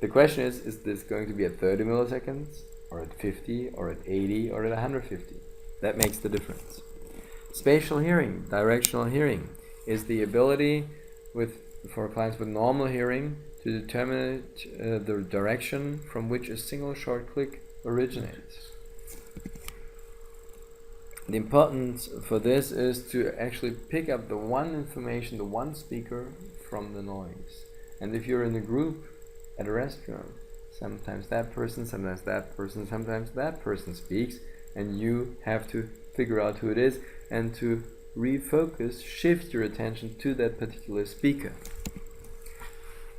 The question is this going to be at 30 milliseconds, or at 50, or at 80, or at 150? That makes the difference. Spatial hearing, directional hearing, is the ability for clients with normal hearing to determine the direction from which a single short click originates. The importance for this is to actually pick up the one information, the one speaker from the noise. And if you're in a group at a restaurant, sometimes that person, sometimes that person, sometimes that person speaks, and you have to figure out who it is and to refocus, shift your attention to that particular speaker.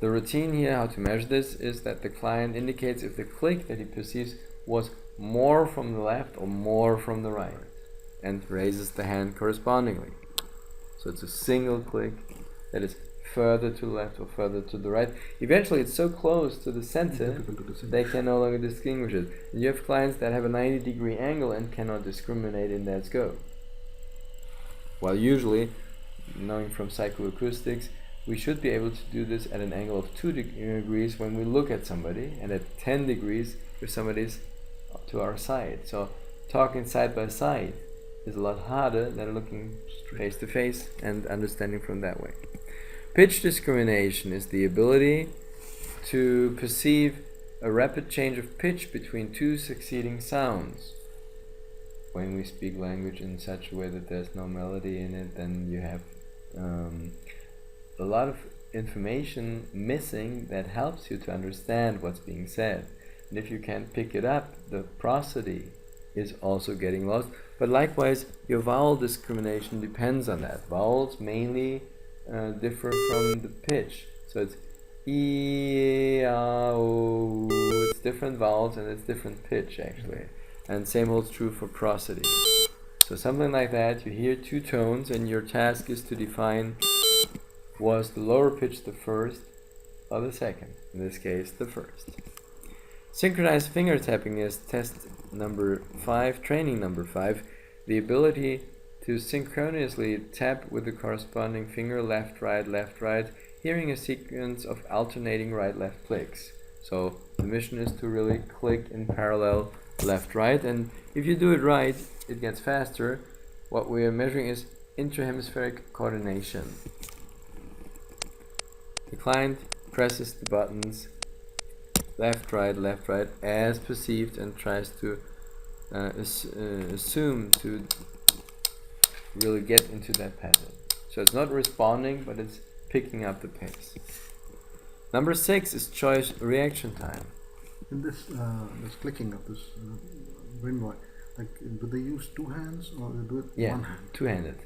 The routine here, how to measure this, is that the client indicates if the click that he perceives was more from the left or more from the right, and raises the hand correspondingly. So it's a single click that is further to the left or further to the right. Eventually it's so close to the center they can no longer distinguish it. And you have clients that have a 90-degree angle and cannot discriminate in that scope. While usually, knowing from psychoacoustics, we should be able to do this at an angle of 2 degrees when we look at somebody, and at 10 degrees if somebody's to our side. So talking side by side is a lot harder than looking face to face and understanding from that way. Pitch discrimination is the ability to perceive a rapid change of pitch between two succeeding sounds. When we speak language in such a way that there's no melody in it, then you have a lot of information missing that helps you to understand what's being said. And if you can't pick it up, the prosody is also getting lost. But likewise, your vowel discrimination depends on that. Vowels mainly differ from the pitch. So it's E, A, O. It's different vowels and it's different pitch actually. And same holds true for prosody. So something like that, you hear two tones and your task is to define, was the lower pitch the first or the second? In this case, the first. Synchronized finger-tapping is test number 5, training number 5, the ability to synchronously tap with the corresponding finger left, right, hearing a sequence of alternating right-left clicks. So the mission is to really click in parallel left, right, and if you do it right, it gets faster. What we are measuring is intrahemispheric coordination. The client presses the buttons left, right, as perceived and tries to assume to really get into that pattern. So it's not responding, but it's picking up the pace. Number 6 is choice reaction time. In this clicking of this brain boy, like, do they use two hands or they do it one hand? Two-handed.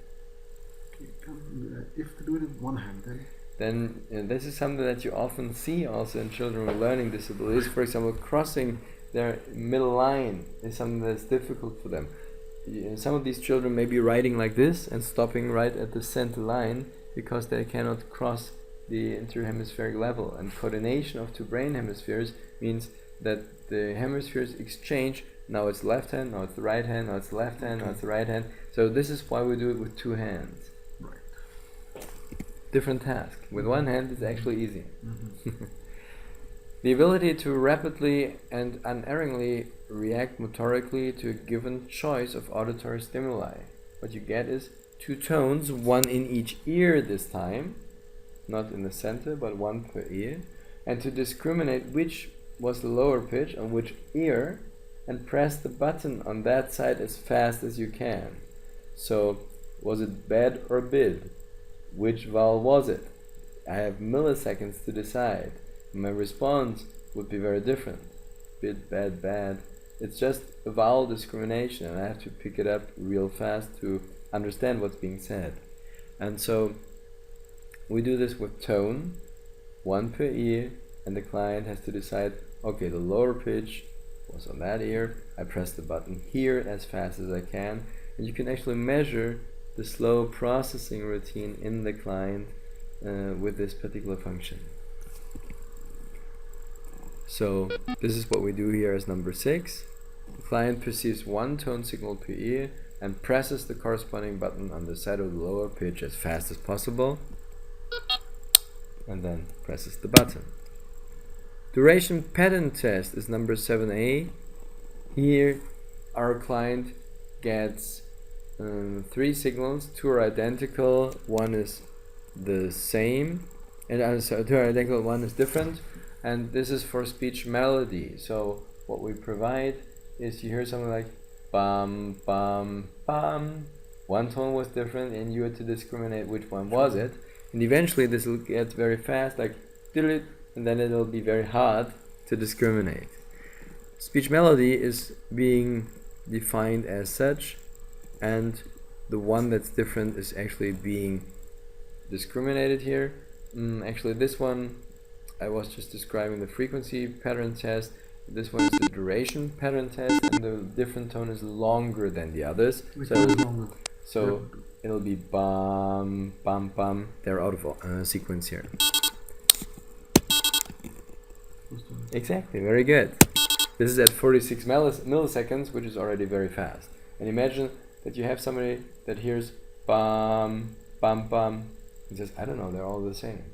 Okay. If they do it with one hand, then this is something that you often see also in children with learning disabilities. For example, crossing their middle line is something that's difficult for them. Some of these children may be writing like this and stopping right at the center line because they cannot cross the interhemispheric level. And coordination of two brain hemispheres means that the hemispheres exchange. Now it's left hand, now it's the right hand, now it's the left hand, now it's the right hand. So this is why we do it with two hands. right. Different task. With one hand it's actually easy. The ability to rapidly and unerringly react motorically to a given choice of auditory stimuli. What you get is two tones, one in each ear this time, not in the center, but one per ear, and to discriminate which was the lower pitch on which ear, and press the button on that side as fast as you can. So, was it bad or bid? Which vowel was it? I have milliseconds to decide. My response would be very different. Bid, bad, bad. It's just a vowel discrimination, and I have to pick it up real fast to understand what's being said. And so we do this with tone, one per ear, and the client has to decide, okay, the lower pitch was on that ear, I press the button here as fast as I can, and you can actually measure the slow processing routine in the client with this particular function. So this is what we do here as number 6. The client perceives one tone signal per ear and presses the corresponding button on the side of the lower pitch as fast as possible, and then presses the button. Duration pattern test is number 7a. Here our client gets 3 signals. 2 are identical, 1 is the same, and 2 are identical, 1 is different. And this is for speech melody. So what we provide is you hear something like bum, bum, bum. One tone was different and you had to discriminate which one was it. And eventually this will get very fast, like diddle, and then it'll be very hard to discriminate. Speech melody is being defined as such, and the one that's different is actually being discriminated here. Actually this one, I was just describing the frequency pattern test. This one is the duration pattern test, and the different tone is longer than the others. So it'll be bum, bum, bum. They're out of sequence here. Exactly, very good. This is at 46 milliseconds, which is already very fast. And imagine that you have somebody that hears bum, bum, bum, and says, I don't know, they're all the same.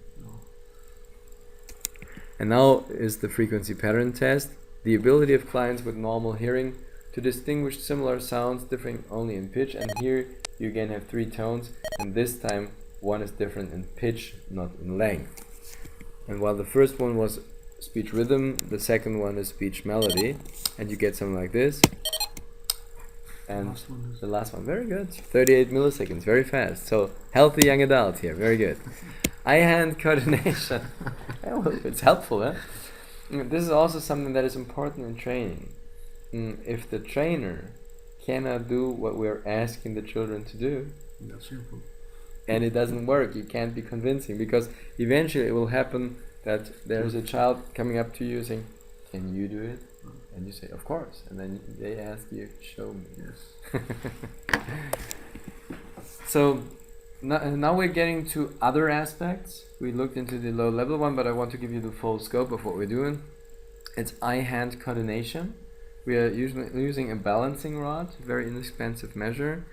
And now is the frequency pattern test. The ability of clients with normal hearing to distinguish similar sounds differing only in pitch. And here you again have 3 tones, and this time one is different in pitch, not in length. And while the first one was speech rhythm, the second one is speech melody, and you get something like this. And the last one, very good, 38 milliseconds, very fast. So healthy young adult here, very good. Eye-hand coordination. It's helpful, eh? This is also something that is important in training. If the trainer cannot do what we're asking the children to do, that's simple, and it doesn't work, you can't be convincing, because eventually it will happen that there's a child coming up to you saying, can you do it? And you say, of course. And then they ask you, show me. Yes. So now we're getting to other aspects. We looked into the low level one, but I want to give you the full scope of what we're doing. It's eye-hand coordination. We are usually using a balancing rod, very inexpensive measure,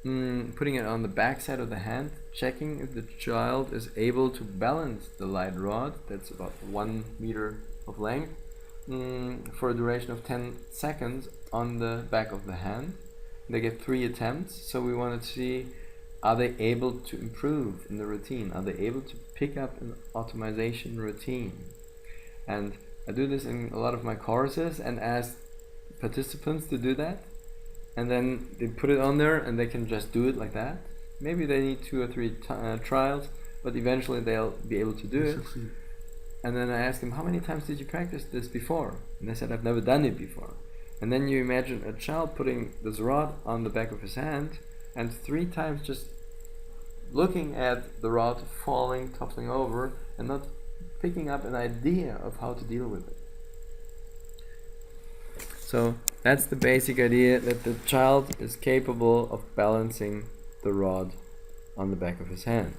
putting it on the back side of the hand, checking if the child is able to balance the light rod, that's about 1 meter of length, for a duration of 10 seconds on the back of the hand. They get 3 attempts, so we want to see are they able to improve in the routine? Are they able to pick up an automation routine? And I do this in a lot of my courses and ask participants to do that, and then they put it on there and they can just do it like that. Maybe they need 2 or 3 trials, but eventually they'll be able to do it. And then I ask them, how many times did you practice this before? And they said, I've never done it before. And then you imagine a child putting this rod on the back of his hand and 3 times just looking at the rod falling, toppling over, and not picking up an idea of how to deal with it. So that's the basic idea, that the child is capable of balancing the rod on the back of his hand.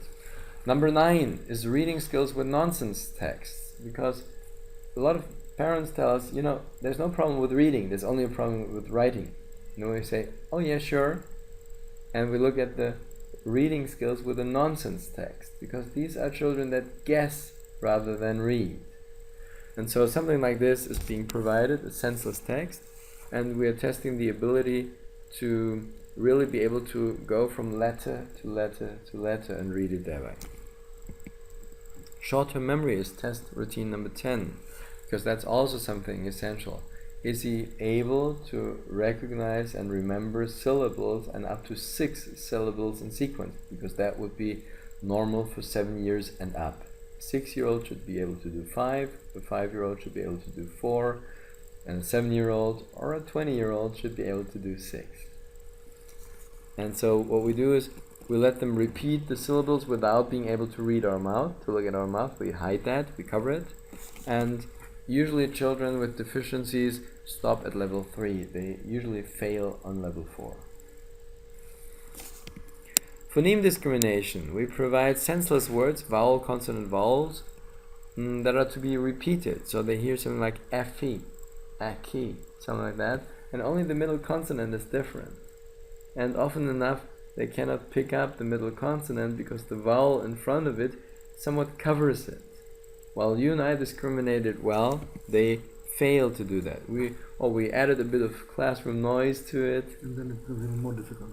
Number 9 is reading skills with nonsense texts, because a lot of parents tell us, there's no problem with reading, there's only a problem with writing. We say, oh yeah, sure, and we look at the reading skills with a nonsense text, because these are children that guess rather than read. And so something like this is being provided, a senseless text, and we are testing the ability to really be able to go from letter to letter to letter and read it that way. Short-term memory is test routine number 10, because that's also something essential. Is he able to recognize and remember syllables, and up to 6 syllables in sequence? Because that would be normal for 7 years and up. A 6-year-old should be able to do 5, a 5-year-old should be able to do 4, and a 7-year-old or a 20-year-old should be able to do 6. And so what we do is we let them repeat the syllables without being able to read our mouth, to look at our mouth. We hide that, we cover it, and usually children with deficiencies stop at level 3. They usually fail on level 4. Phoneme discrimination. We provide senseless words, vowel, consonant, vowels, that are to be repeated. So they hear something like F-E, A-ki, something like that, and only the middle consonant is different. And often enough, they cannot pick up the middle consonant because the vowel in front of it somewhat covers it. While you and I discriminate it well, they fail to do that. We added a bit of classroom noise to it, and then it becomes even more difficult.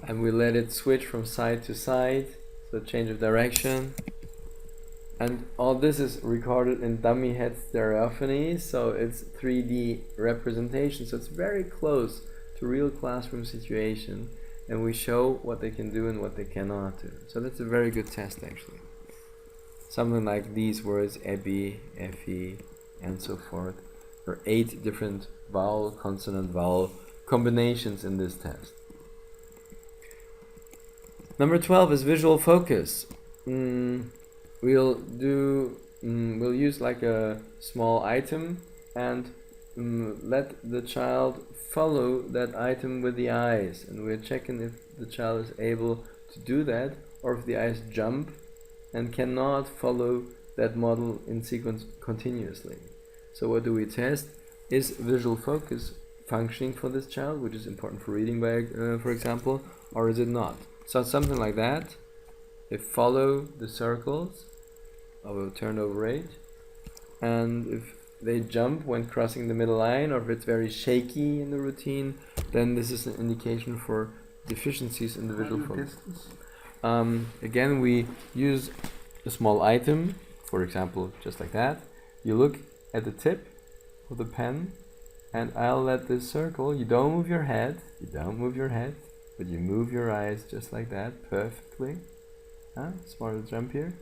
And we let it switch from side to side, so change of direction. And all this is recorded in dummy head stereophony, so it's 3D representation, so it's very close to real classroom situation, and we show what they can do and what they cannot do. So that's a very good test, actually. Something like these words, ebi, efi, and so forth. There are 8 different vowel, consonant, vowel combinations in this test. Number 12 is visual focus. We'll use like a small item and let the child follow that item with the eyes, and we're checking if the child is able to do that, or if the eyes jump and cannot follow that model in sequence continuously. So what do we test? Is visual focus functioning for this child, which is important for reading, for example, or is it not? So something like that. They follow the circles of a turnover rate, and if they jump when crossing the middle line, or if it's very shaky in the routine, then this is an indication for deficiencies in the visual focus. Again, we use a small item, for example, just like that. You look at the tip of the pen, and I'll let this circle. You don't move your head, but you move your eyes just like that, perfectly. Smart jump here.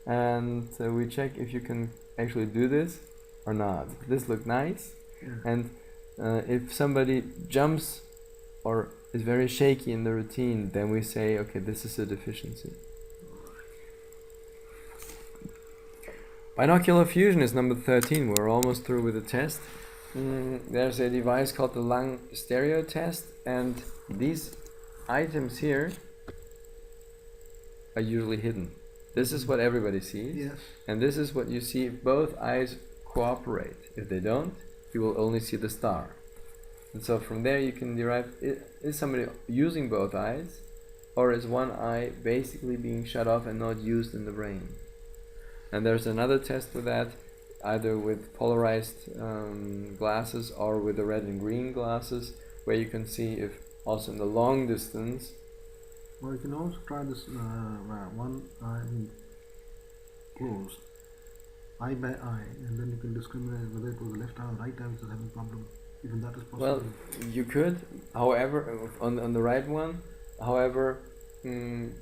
And we check if you can actually do this or not. This look nice, and if somebody jumps or is very shaky in the routine, then we say, okay, this is a deficiency. Binocular fusion is number 13. We're almost through with the test. There's a device called the lung stereo test, and these items here are usually hidden. This is what everybody sees, yes, and this is what you see if both eyes cooperate. If they don't, you will only see the star. And so from there you can derive, is somebody using both eyes, or is one eye basically being shut off and not used in the brain? And there's another test for that, either with polarized glasses or with the red and green glasses, where you can see if also in the long distance Or you can also try this one eye closed, eye by eye, and then you can discriminate whether it was the left eye or right eye which is having problem. Even that is possible. Well, you could, however, on the right one, however,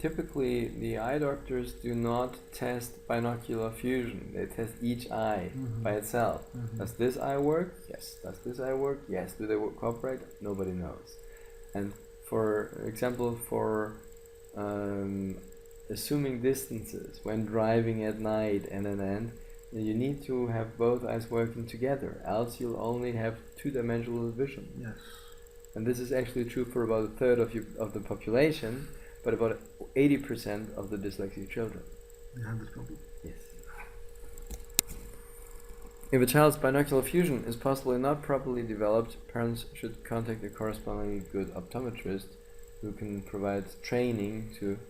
typically the eye doctors do not test binocular fusion. They test each eye by itself. Does this eye work? Yes. Does this eye work? Yes. Do they cooperate? Nobody knows. And for example, for assuming distances when driving at night and an end, you need to have both eyes working together, else you'll only have two-dimensional vision. Yes. And this is actually true for about a third of the population, but about 80% of the dyslexic children. They have this problem. Yes. If a child's binocular fusion is possibly not properly developed, parents should contact a correspondingly good optometrist who can provide training to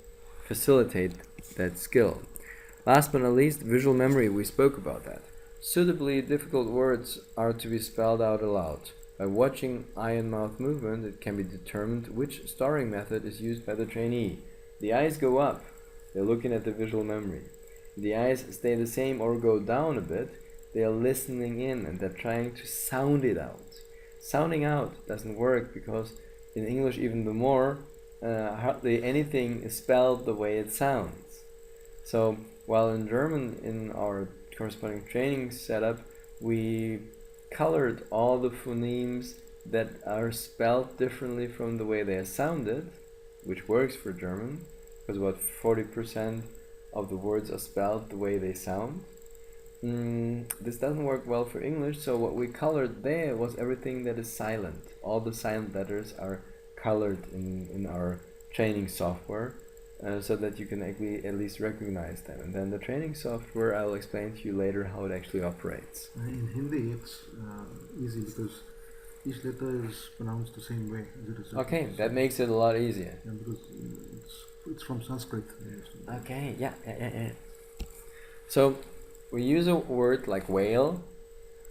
facilitate that skill. Last but not least, visual memory. We spoke about that. Suitably difficult words are to be spelled out aloud. By watching eye and mouth movement, it can be determined which starring method is used by the trainee. The eyes go up, they're looking at the visual memory. If the eyes stay the same or go down a bit, they are listening in and they're trying to sound it out. Sounding out doesn't work because in English even the more, hardly anything is spelled the way it sounds. So while in German, in our corresponding training setup, we colored all the phonemes that are spelled differently from the way they are sounded, which works for German, because about 40% of the words are spelled the way they sound. This doesn't work well for English, so what we colored there was everything that is silent. All the silent letters are colored in our training software, so that you can at least recognize them. And then the training software, I'll explain to you later how it actually operates. In Hindi, it's easy because each letter is pronounced the same way. Okay, that makes it a lot easier. Yeah, because it's from Sanskrit. Okay, yeah. So we use a word like whale,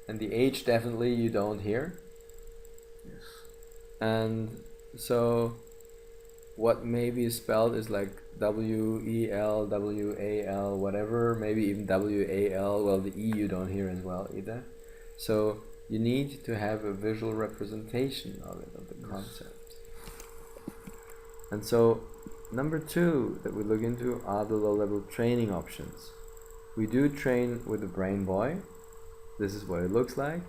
and the H definitely you don't hear. Yes. And so what maybe is spelled is like W-E-L, W-A-L, whatever, maybe even W-A-L, well the E you don't hear as well either. So you need to have a visual representation of it, of the concept. And so number 2 that we look into are the low-level training options. We do train with the brain boy. This is what it looks like.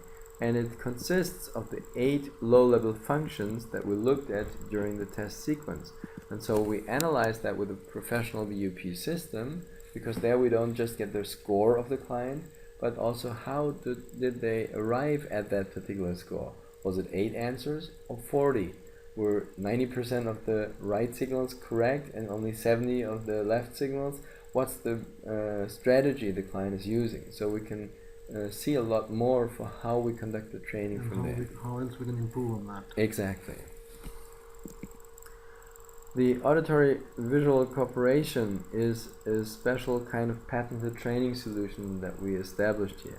And it consists of the 8 low-level functions that we looked at during the test sequence. And so we analyze that with a professional BUP system, because there we don't just get the score of the client, but also how did they arrive at that particular score. Was it 8 answers or 40? Were 90% of the right signals correct and only 70 of the left signals? What's the strategy the client is using? So we can see a lot more for how we conduct the training and from there. How else we can improve on that. Exactly. The auditory visual cooperation is a special kind of patented training solution that we established here.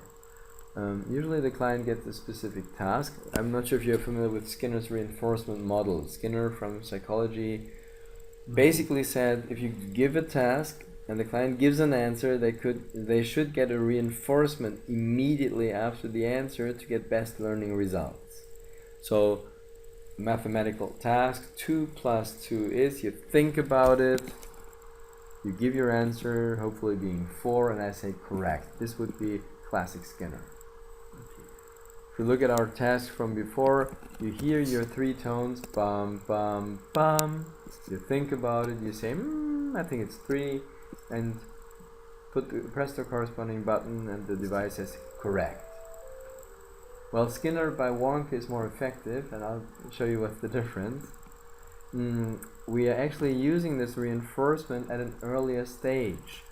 Usually the client gets a specific task. I'm not sure if you're familiar with Skinner's reinforcement model. Skinner from psychology basically said if you give a task and the client gives an answer, they should get a reinforcement immediately after the answer to get best learning results. So mathematical task, 2 + 2 is, you think about it, you give your answer, hopefully being 4, and I say correct. This would be classic Skinner. If you look at our task from before, you hear your 3 tones, bum, bum, bum. You think about it, you say, I think it's 3, and press the corresponding button and the device says correct. Well, Skinner by Warnke is more effective, and I'll show you what's the difference. We are actually using this reinforcement at an earlier stage.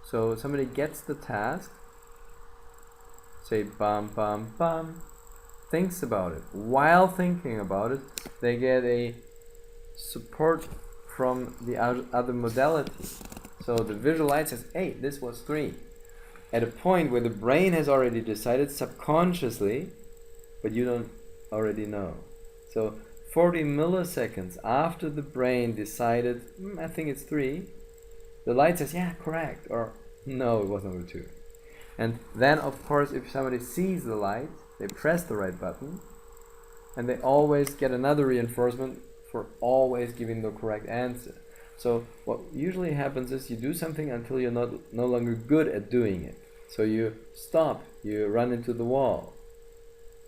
So somebody gets the task, say bum, bum, bum, thinks about it. While thinking about it, they get a support from the other modality. So the visual light says, hey, this was 3. At a point where the brain has already decided subconsciously, but you don't already know. So 40 milliseconds after the brain decided, I think it's 3, the light says, yeah, correct, or no, it was number 2. And then, of course, if somebody sees the light, they press the right button, and they always get another reinforcement for always giving the correct answer. So what usually happens is you do something until you're no longer good at doing it. So you stop, you run into the wall.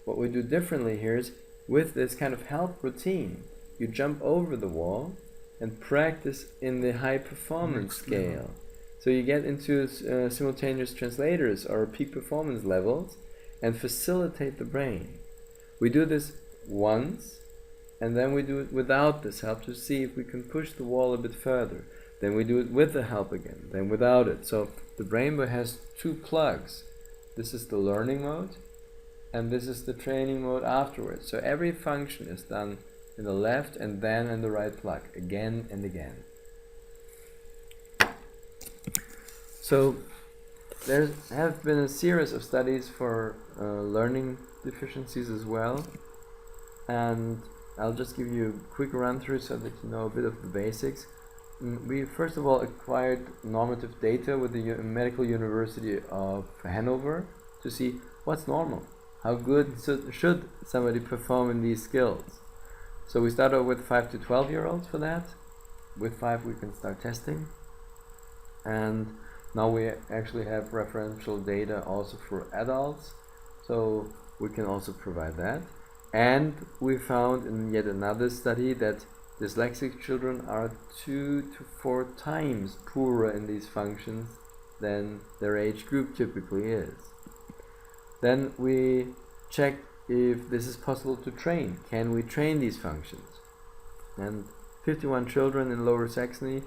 What we do differently here is, with this kind of help routine, you jump over the wall and practice in the high performance scale. So you get into simultaneous translators or peak performance levels and facilitate the brain. We do this once, and then we do it without this help to see if we can push the wall a bit further. Then we do it with the help again, then without it. So the brain has 2 plugs. This is the learning mode, and this is the training mode afterwards. So every function is done in the left and then in the right plug, again and again. So there have been a series of studies for learning deficiencies as well, and I'll just give you a quick run through so that you know a bit of the basics. We first of all acquired normative data with the Medical University of Hanover to see what's normal, how good should somebody perform in these skills. So we started with 5 to 12-year-olds for that. With 5 we can start testing, and now we actually have referential data also for adults, so we can also provide that. And we found in yet another study that dyslexic children are 2 to 4 times poorer in these functions than their age group typically is. Then we checked if this is possible to train. Can we train these functions? And 51 children in Lower Saxony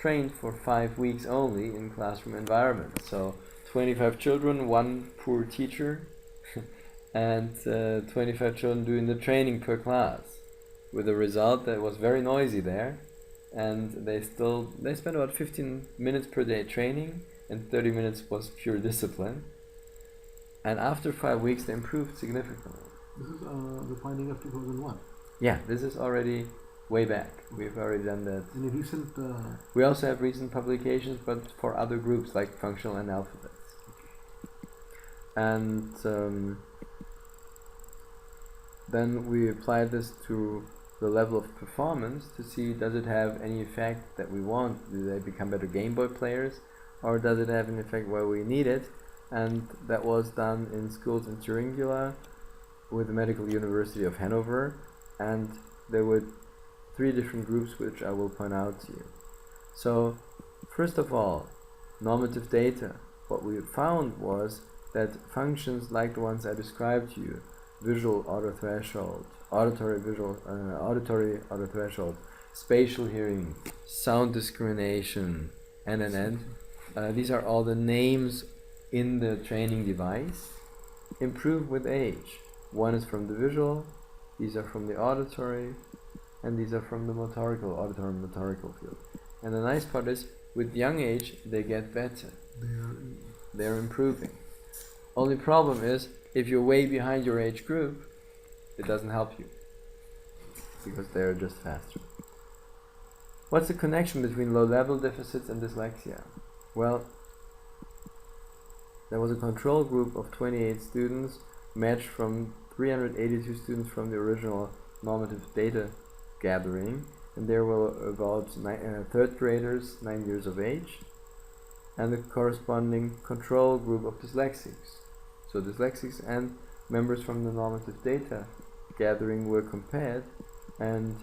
trained for 5 weeks only in classroom environments. So 25 children, 1 poor teacher, and 25 children doing the training per class, with a result that was very noisy there, and they spent about 15 minutes per day training, and 30 minutes was pure discipline. And after 5 weeks they improved significantly. This is the finding of 2001. Yeah, this is already way back. We've already done that. Any recent? We also have recent publications, but for other groups like functional analphabets. And then we apply this to the level of performance to see, does it have any effect that we want? Do they become better Game Boy players, or does it have an effect where we need it? And that was done in schools in Thuringia with the Medical University of Hanover, and there were 3 different groups which I will point out to you. So first of all, normative data. What we found was that functions like the ones I described to you, visual autothreshold, auditory autothreshold, spatial hearing, sound discrimination, and these are all the names in the training device, improve with age. One is from the visual, these are from the auditory, and these are from the auditory motorical field. And the nice part is, with young age, they get better. They're improving. Only problem is, if you're way behind your age group, it doesn't help you, because they're just faster. What's the connection between low-level deficits and dyslexia? Well, there was a control group of 28 students matched from 382 students from the original normative data gathering, and there were about 3rd graders, 9 years of age, and the corresponding control group of dyslexics. So dyslexics and members from the normative data gathering were compared, and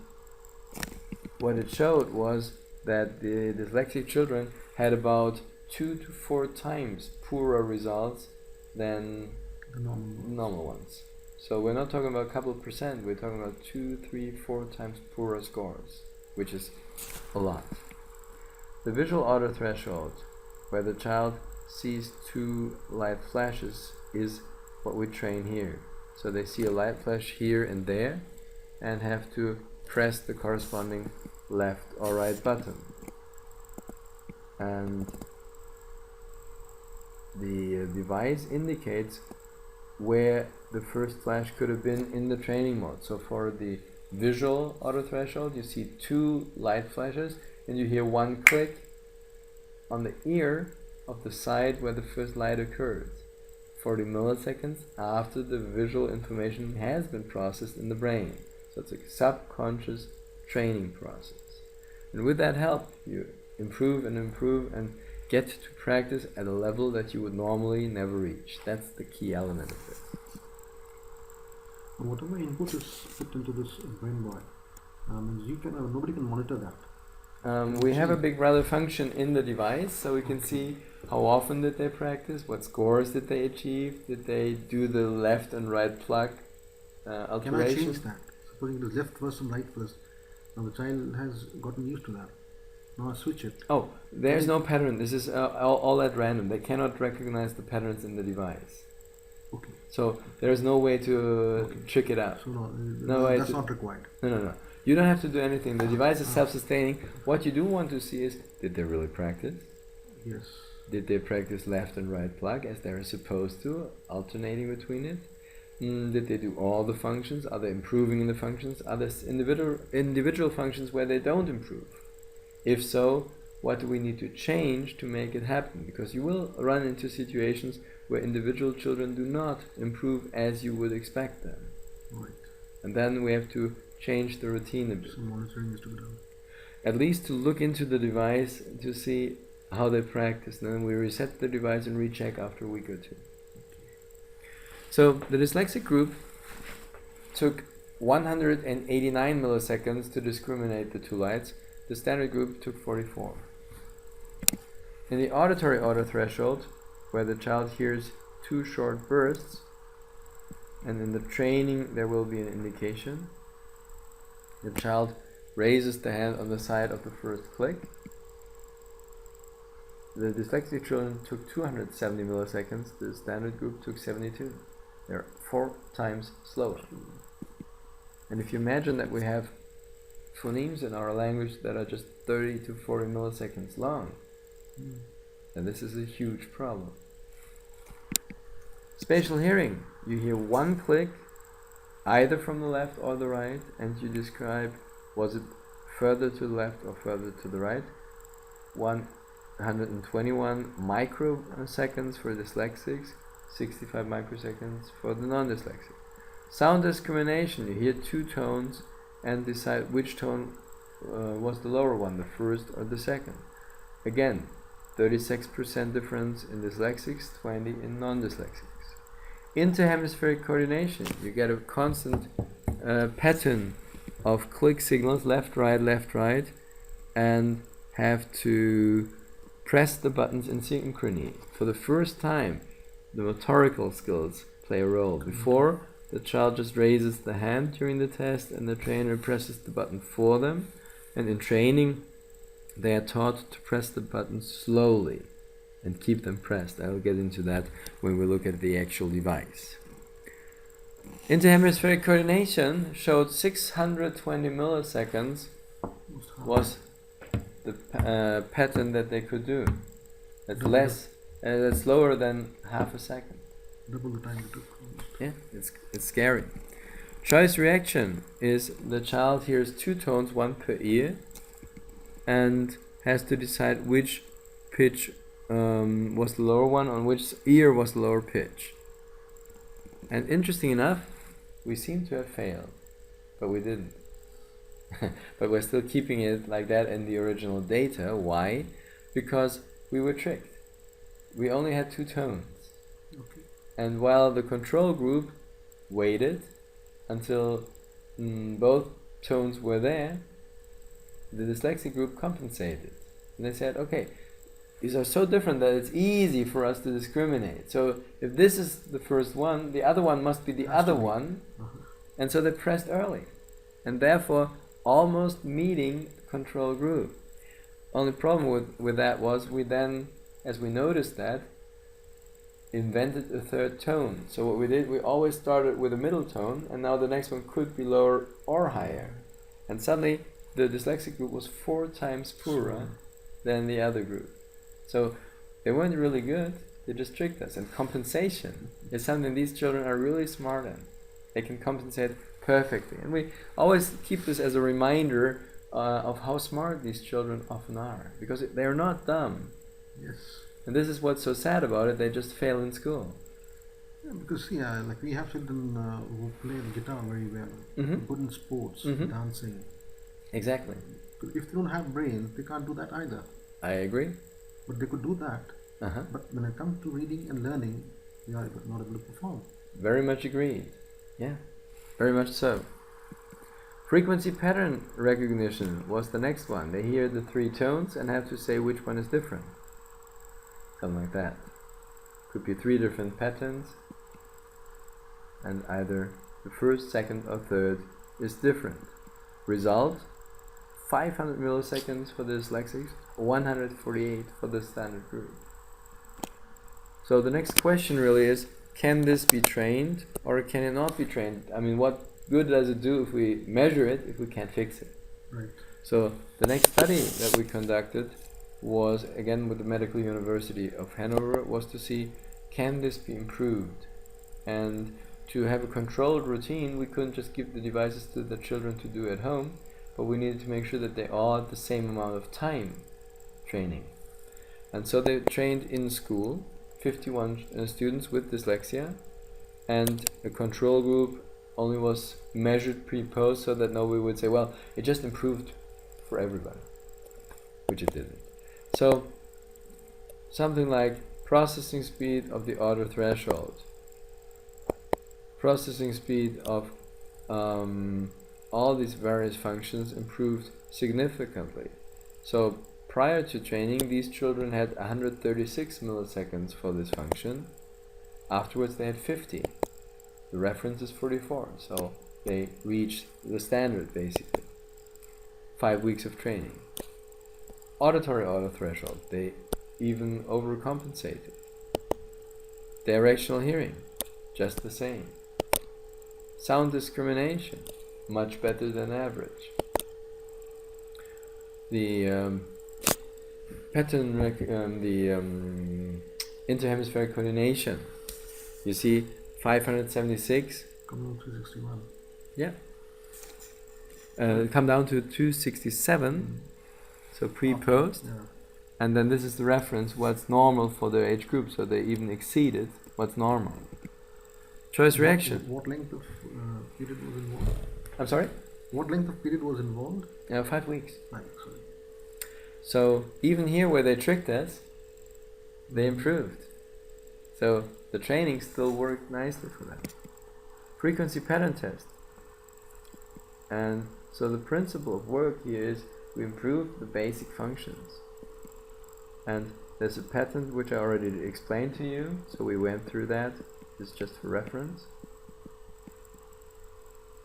what it showed was that the dyslexic children had about 2 to 4 times poorer results than The normal ones. So we're not talking about a couple of percent, we're talking about 2, 3, 4 times poorer scores, which is a lot. The visual autothreshold, where the child sees 2 light flashes, is what we train here. So they see a light flash here and there, and have to press the corresponding left or right button. And the device indicates where the first flash could have been in the training mode. So for the visual autothreshold, you see 2 light flashes and you hear 1 click on the ear of the side where the first light occurs, 40 milliseconds after the visual information has been processed in the brain. So it's a subconscious training process. And with that help, you improve and get to practice at a level that you would normally never reach. That's the key element of this. Whatever input is put into this brain boy, you can nobody can monitor that. We have a big brother function in the device, so we can see how often did they practice, what scores did they achieve, did they do the left and right plug alteration. Can I change that? Supposing it is left first and right first. Now the child has gotten used to that. Now I switch it. Oh, there's no pattern. This is all at random. They cannot recognize the patterns in the device. Okay. So there's no way to trick it out. So That's not required. No. You don't have to do anything. The device is self-sustaining. What you do want to see is, did they really practice? Yes. Did they practice left and right plug as they're supposed to, alternating between it? Did they do all the functions? Are they improving in the functions? Are there individual functions where they don't improve? If so, what do we need to change to make it happen? Because you will run into situations where individual children do not improve as you would expect them. Right. And then we have to change the routine a bit. Some monitoring is to be done. At least to look into the device to see how they practice. And then we reset the device and recheck after a week or 2. So the dyslexic group took 189 milliseconds to discriminate the 2 lights. The standard group took 44. In the auditory autothreshold, where the child hears 2 short bursts, and in the training there will be an indication, the child raises the hand on the side of the first click. The dyslexic children took 270 milliseconds, the standard group took 72. They're 4 times slower. And if you imagine that we have phonemes in our language that are just 30 to 40 milliseconds long, then this is a huge problem. Spatial hearing. You hear 1 click, either from the left or the right, and you describe, was it further to the left or further to the right? 121 microseconds for dyslexics, 65 microseconds for the non-dyslexic. Sound discrimination. You hear 2 tones and decide which tone was the lower one, the first or the second. Again, 36% difference in dyslexics, 20 in non-dyslexics. Interhemispheric coordination. You get a constant pattern of click signals, left, right, and have to press the buttons in synchrony. For the first time, the motorical skills play a role. Before, the child just raises the hand during the test and the trainer presses the button for them. And in training, they are taught to press the buttons slowly and keep them pressed. I will get into that when we look at the actual device. Interhemispheric coordination showed 620 milliseconds was the pattern that they could do. That's that's lower than half a second. Double the time it took. Yeah, it's scary. Choice reaction is the child hears 2 tones, 1 per ear, and has to decide which pitch was the lower one, on which ear was the lower pitch. And interesting enough, we seem to have failed, but we didn't. But we're still keeping it like that in the original data. Why? Because we were tricked. We only had 2 tones. Okay. And while the control group waited until both tones were there, the dyslexic group compensated. And they said, okay, these are so different that it's easy for us to discriminate. So if this is the first one, the other one must be the other one. And so they pressed early. And therefore, almost meeting the control group. Only problem with that was we then, as we noticed that, invented a 3rd tone. So what we did, we always started with a middle tone, and now the next one could be lower or higher. And suddenly, the dyslexic group was 4 times poorer than the other group. So they weren't really good, they just tricked us. And compensation is something these children are really smart in. They can compensate perfectly. And we always keep this as a reminder of how smart these children often are, because they're not dumb. Yes. And this is what's so sad about it, they just fail in school. Yeah, because see, like we have children who play the guitar very well, Mhm. good in sports, Mhm. dancing. Exactly. If they don't have brains, they can't do that either. I agree. But they could do that. Uh-huh. But when it comes to reading and learning, they are not able to perform. Very much agreed. Yeah, very much so. Frequency pattern recognition was the next one. They hear the 3 tones and have to say which one is different. Something like that. Could be 3 different patterns, and either the first, second, or third is different. Result: 500 milliseconds for the dyslexics, 148 for the standard group. So the next question really is, can this be trained or can it not be trained? I mean, what good does it do if we measure it if we can't fix it? Right. So the next study that we conducted was, again with the Medical University of Hanover, was to see, can this be improved? And to have a controlled routine, we couldn't just give the devices to the children to do at home, but we needed to make sure that they all had the same amount of time training. And so they trained in school, 51 students with dyslexia, and a control group only was measured pre-post, so that nobody would say, well, it just improved for everybody, which it didn't. So something like processing speed of the auto threshold, processing speed of all these various functions improved significantly. So prior to training, these children had 136 milliseconds for this function. Afterwards they had 50. The reference is 44, so they reached the standard basically. 5 weeks of training. Auditory auto threshold, they even overcompensated. Directional hearing, just the same. Sound discrimination, much better than average. The pattern, interhemispheric coordination, you see 576. Come to 361. Yeah. Come down to 267, so pre-post. Yeah. And then this is the reference, what's normal for their age group, so they even exceeded what's normal. Choice reaction. What length of period was involved? I'm sorry? What length of period was involved? 5 weeks. Right, sorry. So even here where they tricked us, they improved. So the training still worked nicely for them. Frequency pattern test. And so the principle of work here is we improve the basic functions. And there's a pattern which I already explained to you, so we went through that. It's just for reference.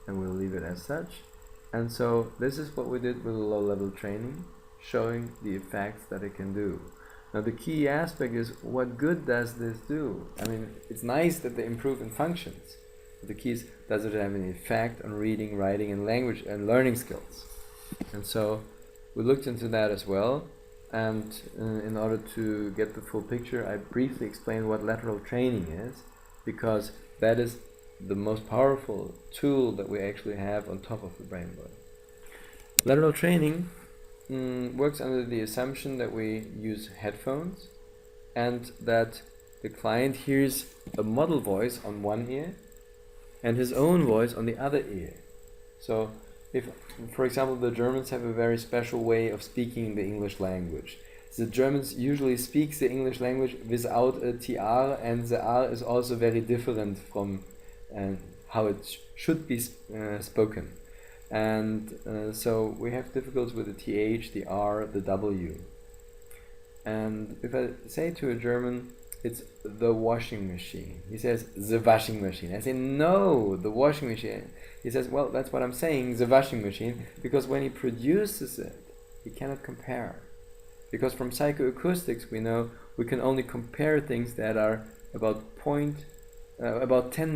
And we'll leave it as such. And so this is what we did with a low-level training, showing the effects that it can do. Now the key aspect is, what good does this do? I mean, it's nice that they improve in functions, but the key is, does it have any effect on reading, writing, and language and learning skills? And so we looked into that as well, and in order to get the full picture, I briefly explained what lateral training is, because that is the most powerful tool that we actually have on top of the brain body. Lateral training works under the assumption that we use headphones and that the client hears a model voice on one ear and his own voice on the other ear. So if, for example, the Germans have a very special way of speaking the English language. The Germans usually speak the English language without a TR, and the R is also very different from how it should be spoken. And so we have difficulties with the TH, the R, the W. And if I say to a German, it's the washing machine, he says the washing machine. I say, no, the washing machine. He says, well, that's what I'm saying, the washing machine, because when he produces it, he cannot compare. Because from psychoacoustics we know we can only compare things that are about 10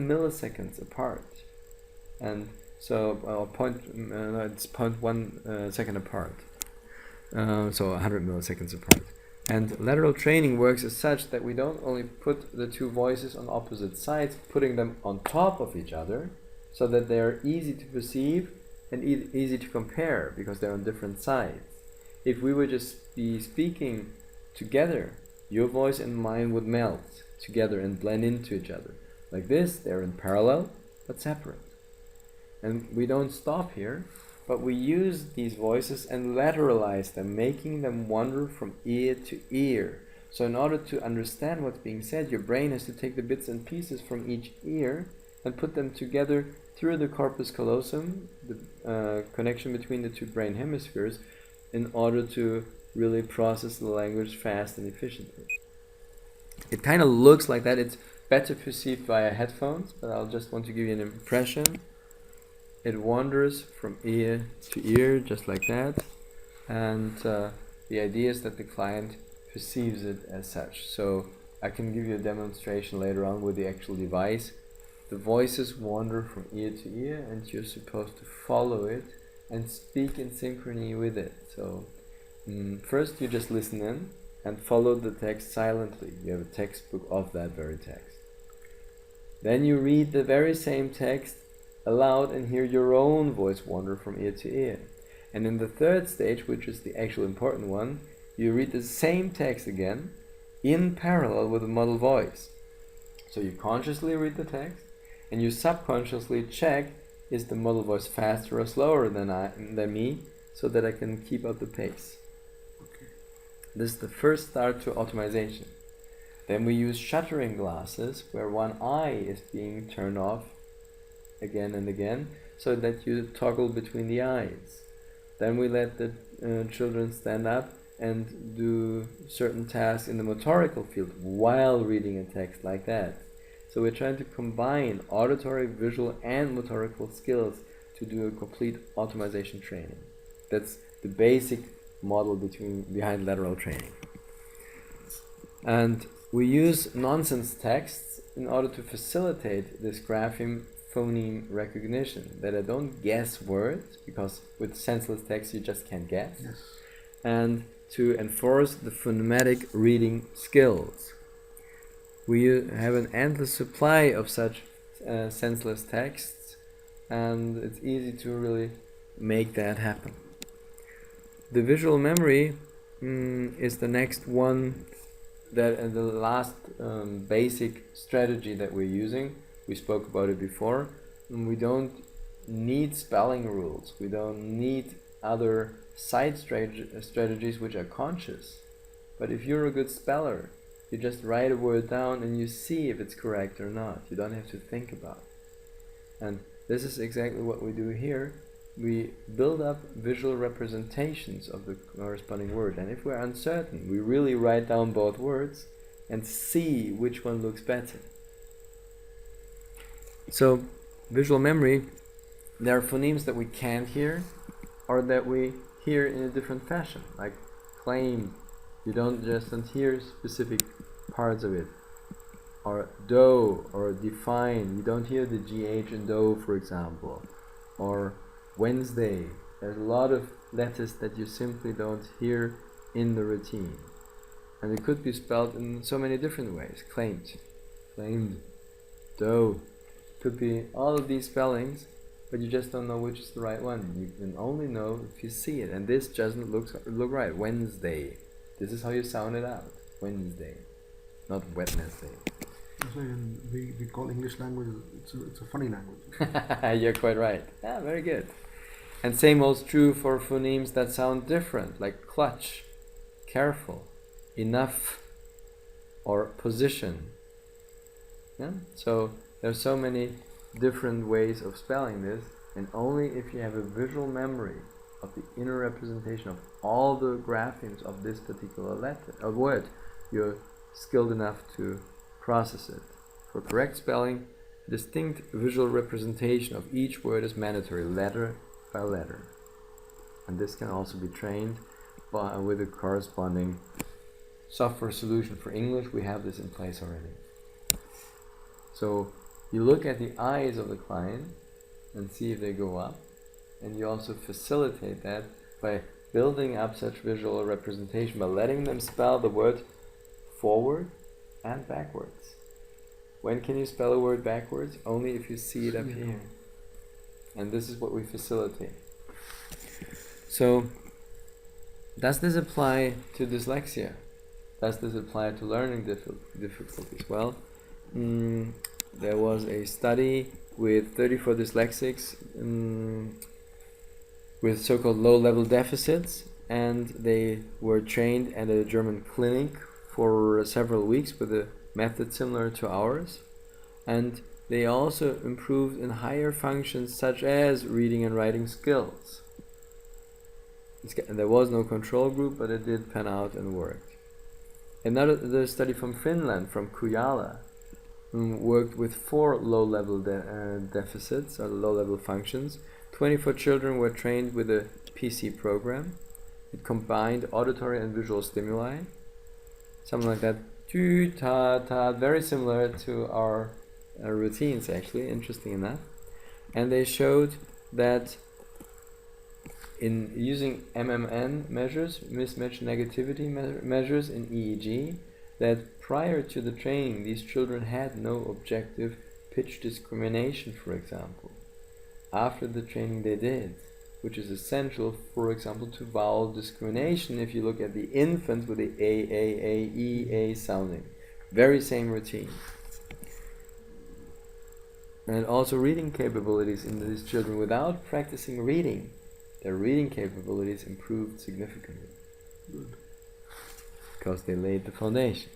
milliseconds apart. And so it's 0.1 second apart, so 100 milliseconds apart. And lateral training works as such that we don't only put the two voices on opposite sides, putting them on top of each other, so that they are easy to perceive and easy to compare because they're on different sides. If we would just be speaking together, your voice and mine would melt together and blend into each other. Like this, they're in parallel but separate. And we don't stop here, but we use these voices and lateralize them, making them wander from ear to ear. So in order to understand what's being said, your brain has to take the bits and pieces from each ear and put them together through the corpus callosum, the connection between the two brain hemispheres, in order to really process the language fast and efficiently. It kind of looks like that. It's better perceived via headphones, but I'll just want to give you an impression. It wanders from ear to ear, just like that, and the idea is that the client perceives it as such. So I can give you a demonstration later on with the actual device. The voices wander from ear to ear, and you're supposed to follow it and speak in synchrony with it. So first you just listen in and follow the text silently. You have a textbook of that very text. Then you read the very same text aloud and hear your own voice wander from ear to ear. And in the third stage, which is the actual important one, you read the same text again in parallel with a model voice. So you consciously read the text and you subconsciously check, is the model voice faster or slower than me, so that I can keep up the pace. Okay. This is the first start to automation. Then we use shuttering glasses where one eye is being turned off again and again, so that you toggle between the eyes. Then we let the children stand up and do certain tasks in the motorical field while reading a text like that. So we're trying to combine auditory, visual and motorical skills to do a complete automation training. That's the basic model behind lateral training. And we use nonsense texts in order to facilitate this grapheme phoneme recognition, that I don't guess words, because with senseless text you just can't guess. Yes. And to enforce the phonetic reading skills. We have an endless supply of such senseless texts, and it's easy to really make that happen. The visual memory is the next one, that the last basic strategy that we're using. We spoke about it before. We don't need spelling rules. We don't need other side strategies which are conscious. But if you're a good speller, you just write a word down and you see if it's correct or not. You don't have to think about it. And this is exactly what we do here. We build up visual representations of the corresponding word. And if we're uncertain, we really write down both words and see which one looks better. So, visual memory, there are phonemes that we can't hear or that we hear in a different fashion, like claim. You don't just hear specific parts of it. Or do, or define. You don't hear the GH in do, for example. Or Wednesday. There's a lot of letters that you simply don't hear in the routine. And it could be spelled in so many different ways. Claimed, do. Could be all of these spellings, but you just don't know which is the right one. You can only know if you see it. And this doesn't look right. Wednesday. This is how you sound it out. Wednesday, not Wednesday. So we call English language, it's a funny language. You're quite right. Yeah, very good. And same holds true for phonemes that sound different, like clutch, careful, enough, or position. Yeah? So there's so many different ways of spelling this, and only if you have a visual memory of the inner representation of all the graphemes of this particular letter or word, you're skilled enough to process it. For correct spelling, a distinct visual representation of each word is mandatory, letter by letter. And this can also be trained with a corresponding software solution. For English, we have this in place already. So you look at the eyes of the client and see if they go up, and you also facilitate that by building up such visual representation, by letting them spell the word forward and backwards. When can you spell a word backwards? Only if you see it up here. and this is what we facilitate. So, does this apply to dyslexia? Does this apply to learning difficulties? Well, there was a study with 34 dyslexics with so-called low-level deficits, and they were trained at a German clinic for several weeks with a method similar to ours, and they also improved in higher functions such as reading and writing skills. There was no control group, but it did pan out and worked. Another study from Finland, from Kujala, worked with 4 low-level deficits, or low-level functions. 24 children were trained with a PC program. It combined auditory and visual stimuli, something like that. Tu, ta, ta, very similar to our routines, actually, interesting enough. And they showed that in using MMN measures, mismatch negativity measures in EEG, that prior to the training, these children had no objective pitch discrimination, for example. After the training they did, which is essential, for example, to vowel discrimination if you look at the infants with the A, sounding. Very same routine. And also reading capabilities in these children. Without practicing reading, their reading capabilities improved significantly. Good. Because they laid the foundation.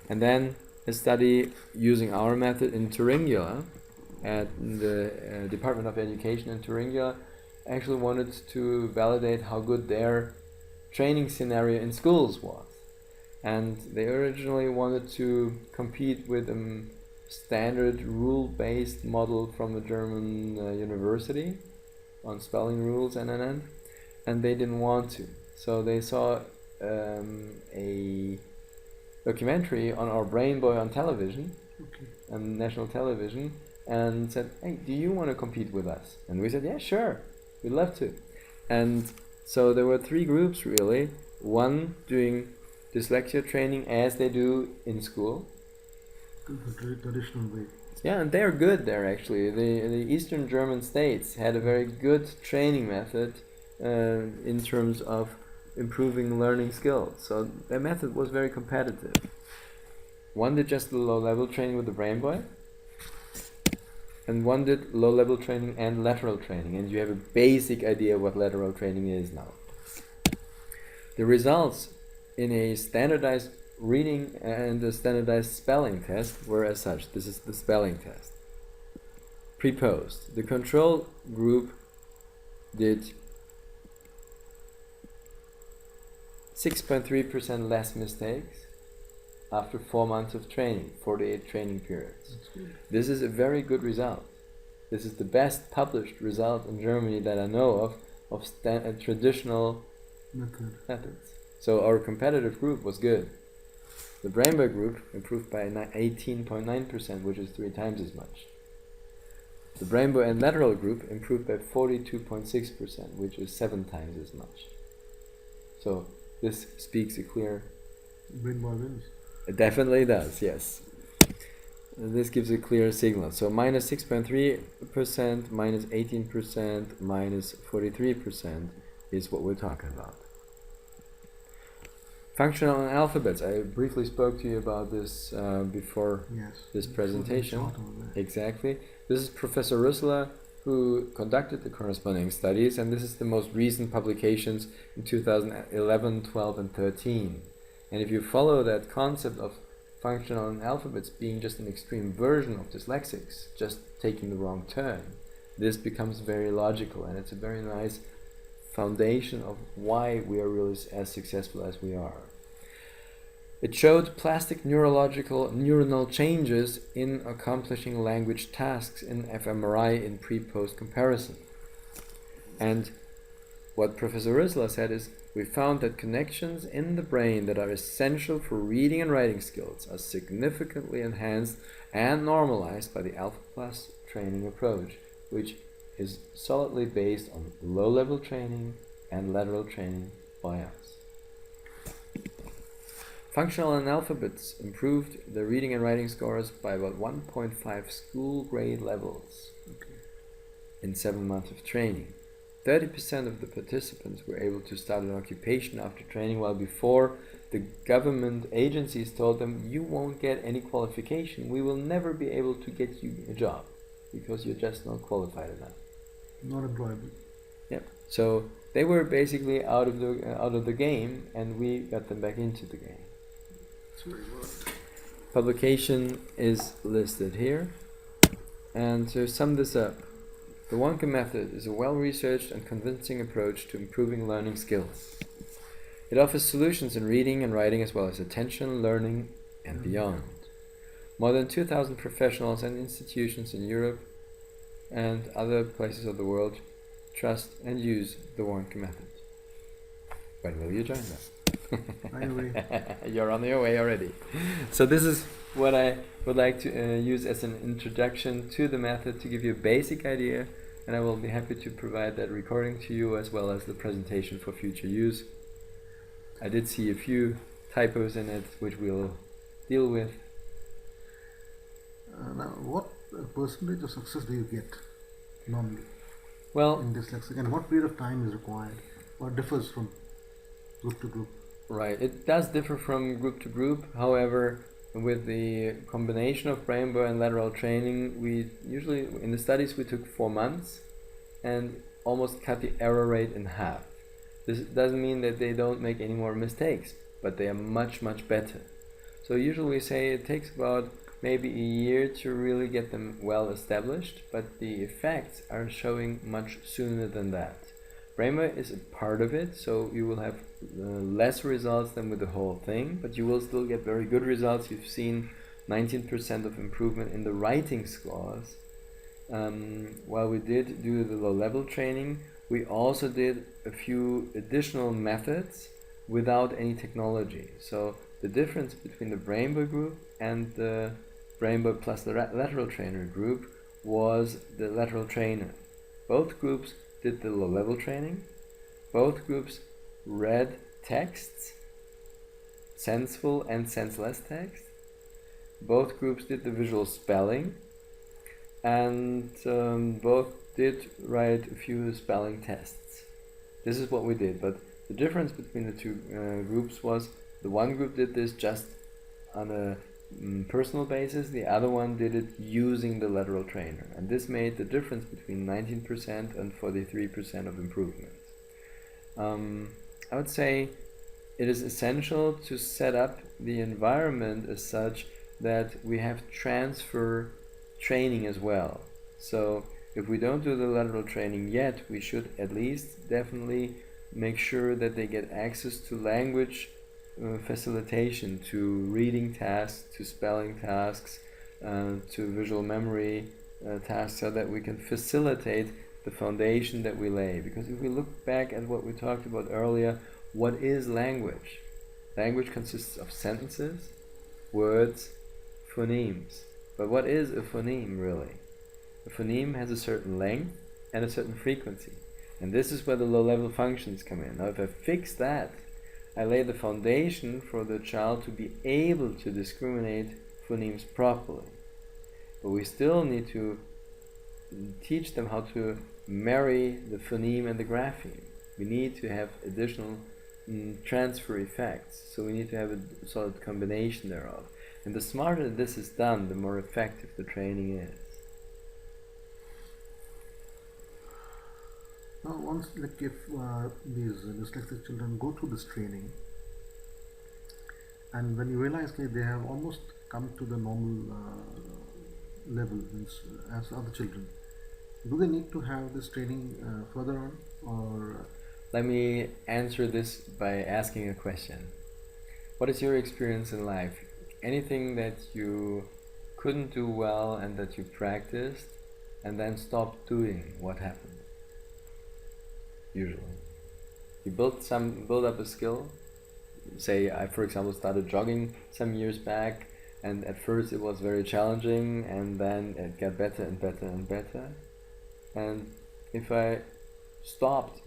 And then a study using our method in Thuringia, at the Department of Education in Thuringia, actually wanted to validate how good their training scenario in schools was. And they originally wanted to compete with a standard rule-based model from a German university on spelling rules and they didn't want to. So they saw a documentary on our brain boy on television, on national television, and said, hey, do you want to compete with us? And we said, yeah, sure, we'd love to. And so there were 3 groups really. One doing dyslexia training as they do in school. The traditional way. Yeah, and they're good there actually. The Eastern German states had a very good training method in terms of improving learning skills. So their method was very competitive. One did just the low-level training with the brain boy, and one did low-level training and lateral training, and you have a basic idea what lateral training is now. The results in a standardized reading and a standardized spelling test were as such. This is the spelling test. Pre-post. The control group did 6.3% less mistakes after 4 months of training, 48 training periods. This is a very good result. This is the best published result in Germany that I know of traditional methods. So our competitive group was good. The Brainboy group improved by 18.9%, which is 3 times as much. The Brainboy and lateral group improved by 42.6%, which is 7 times as much. So this speaks a clear... Brainboy wins. It definitely does, yes. This gives a clear signal. So minus 6.3%, minus 18%, minus 43% is what we're talking about. Functional alphabets. I briefly spoke to you about this before this presentation. Exactly. This is Professor Rüssler who conducted the corresponding studies, and this is the most recent publications in 2011, 12, and 13. And if you follow that concept of functional alphabets being just an extreme version of dyslexics, just taking the wrong turn, this becomes very logical, and it's a very nice foundation of why we are really as successful as we are. It showed plastic neuronal changes in accomplishing language tasks in fMRI in pre-post comparison. And what Professor Rüssler said is, we found that connections in the brain that are essential for reading and writing skills are significantly enhanced and normalized by the Alpha Plus training approach, which is solidly based on low-level training and lateral training by us. Functional and alphabets improved the reading and writing scores by about 1.5 school grade levels. in 7 months of training. 30% of the participants were able to start an occupation after training, while before the government agencies told them, you won't get any qualification, we will never be able to get you a job because you're just not qualified enough. Not employable. Yep. So they were basically out of the game, and we got them back into the game. That's very good. Publication is listed here. And to sum this up, the Warnke method is a well-researched and convincing approach to improving learning skills. It offers solutions in reading and writing as well as attention, learning, and beyond. More than 2,000 professionals and institutions in Europe and other places of the world trust and use the Warnke method. When will you join them? Anyway. You're on your way already. So this is what I would like to use as an introduction to the method to give you a basic idea, and I will be happy to provide that recording to you as well as the presentation for future use. I did see a few typos in it which we'll deal with. Now, what percentage of success do you get normally Well, in dyslexic, and what period of time is required, or differs from group to group? right, it does differ from group to group. However, with the combination of brainbar and lateral training, we usually, in the studies, we took 4 months and almost cut the error rate in half. This doesn't mean that they don't make any more mistakes, but they are much, much better. So usually we say it takes about maybe a year to really get them well established, but the effects are showing much sooner than that. Brainbar is a part of it, so you will have less results than with the whole thing, but you will still get very good results. You've seen 19% of improvement in the writing scores. While we did do the low-level training, we also did a few additional methods without any technology. So the difference between the brainbar group and the brainbar plus the lateral trainer group was the lateral trainer. Both groups did the low-level training. Both groups read texts, senseful and senseless text. Both groups did the visual spelling, and both did write a few spelling tests. This is what we did, but the difference between the two groups was the one group did this just on a personal basis, the other one did it using the lateral trainer, and this made the difference between 19% and 43% of improvement. I would say it is essential to set up the environment as such that we have transfer training as well. So if we don't do the lateral training yet, we should at least definitely make sure that they get access to language facilitation, to reading tasks, to spelling tasks, to visual memory tasks, so that we can facilitate the foundation that we lay. Because if we look back at what we talked about earlier, what is language? Language consists of sentences, words, phonemes. But what is a phoneme really? A phoneme has a certain length and a certain frequency. And this is where the low-level functions come in. Now if I fix that, I lay the foundation for the child to be able to discriminate phonemes properly. But we still need to teach them how to marry the phoneme and the grapheme. We need to have additional transfer effects, so we need to have a solid combination thereof. And the smarter this is done, the more effective the training is. Now, once, like, if these dyslexic children go through this training, and when you realize that they have almost come to the normal level as other children, do they need to have this training further on, or? Let me answer this by asking a question. What is your experience in life? Anything that you couldn't do well and that you practiced and then stopped doing, what happened? Usually you build up a skill. Say I, for example, started jogging some years back, and at first it was very challenging, and then it got better and better and better. And if I stopped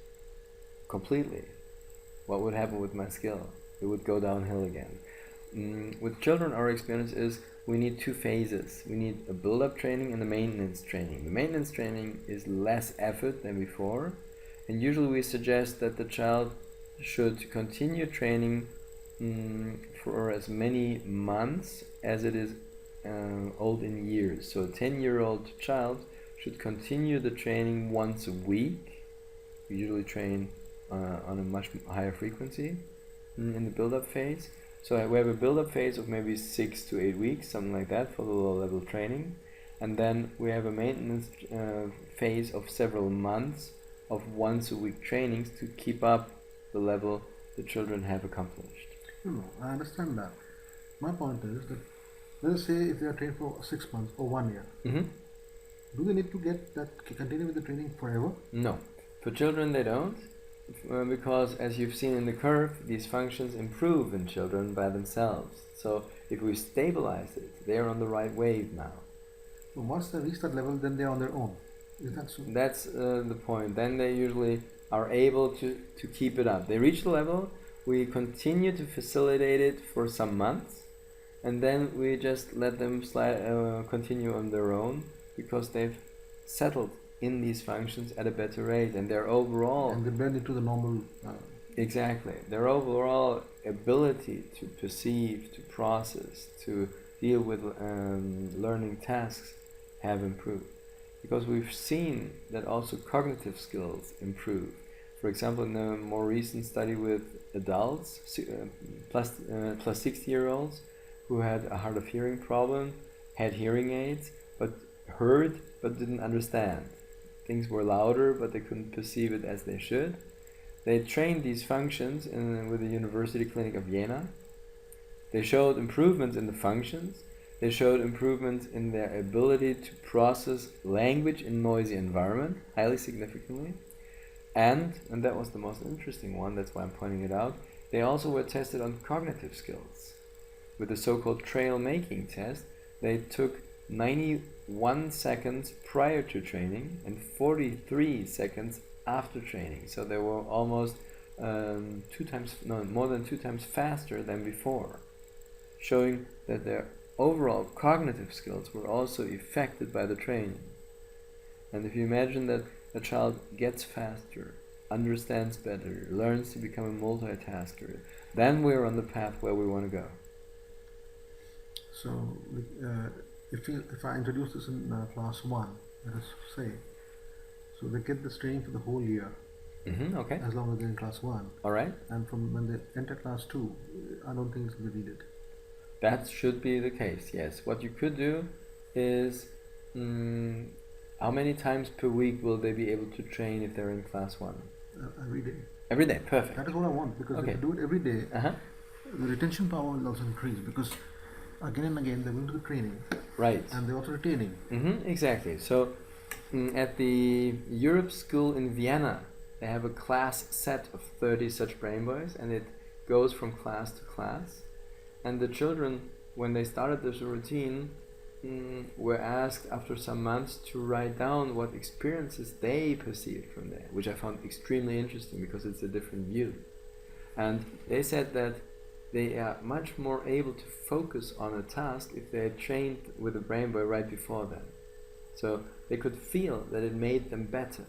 completely, what would happen with my skill? It would go downhill again. With children, our experience is we need two phases. We need a build-up training and a maintenance training. The maintenance training is less effort than before, and usually we suggest that the child should continue training for as many months as it is old in years. So a 10-year-old child should continue the training once a week. We usually train on a much higher frequency in the build-up phase. So we have a build-up phase of maybe 6 to 8 weeks, something like that, for the low-level training. And then we have a maintenance phase of several months of once-a-week trainings to keep up the level the children have accomplished. No, I understand that. My point is that, let us say if they are trained for 6 months or 1 year, do they need to get that, continue with the training forever? No. For children they don't, because as you've seen in the curve, these functions improve in children by themselves. So if we stabilize it, they're on the right wave now. So once they reach that level, then they're on their own. Is that so? That's the point. Then they usually are able to keep it up. They reach the level, we continue to facilitate it for some months, and then we just let them continue on their own, because they've settled in these functions at a better rate, and their overall... And they blend into the normal... Exactly. Their overall ability to perceive, to process, to deal with learning tasks have improved. Because we've seen that also cognitive skills improve. For example, in a more recent study with adults, plus 60-year-olds, who had a hard of hearing problem, had hearing aids, but heard but didn't understand. Things were louder, but they couldn't perceive it as they should. They trained these functions with the University Clinic of Vienna. They showed improvements in the functions. They showed improvements in their ability to process language in noisy environment, highly significantly. And that was the most interesting one, that's why I'm pointing it out, they also were tested on cognitive skills. With the so-called trail making test, they took 91 seconds prior to training and 43 seconds after training. So they were almost more than 2 times faster than before, showing that their overall cognitive skills were also affected by the training. And if you imagine that a child gets faster, understands better, learns to become a multitasker, then we're on the path where we want to go. So, if I introduce this in class 1, let us say, so they get this training for the whole year, Okay. as long as they're in class 1. Alright. And from when they enter class 2, I don't think it's going to be needed. That should be the case, yes. What you could do is, how many times per week will they be able to train if they're in class 1? Every day. Every day, perfect. That is what I want, because Okay. if you do it every day, the retention power will also increase, because again and again they're going to the training. Right. And they're also retaining. Exactly. So at the Europe School in Vienna, they have a class set of 30 such brain boys, and it goes from class to class. And the children, when they started this routine, were asked after some months to write down what experiences they perceived from there, which I found extremely interesting because it's a different view. And they said that they are much more able to focus on a task if they had trained with a brain boy right before them. So they could feel that it made them better.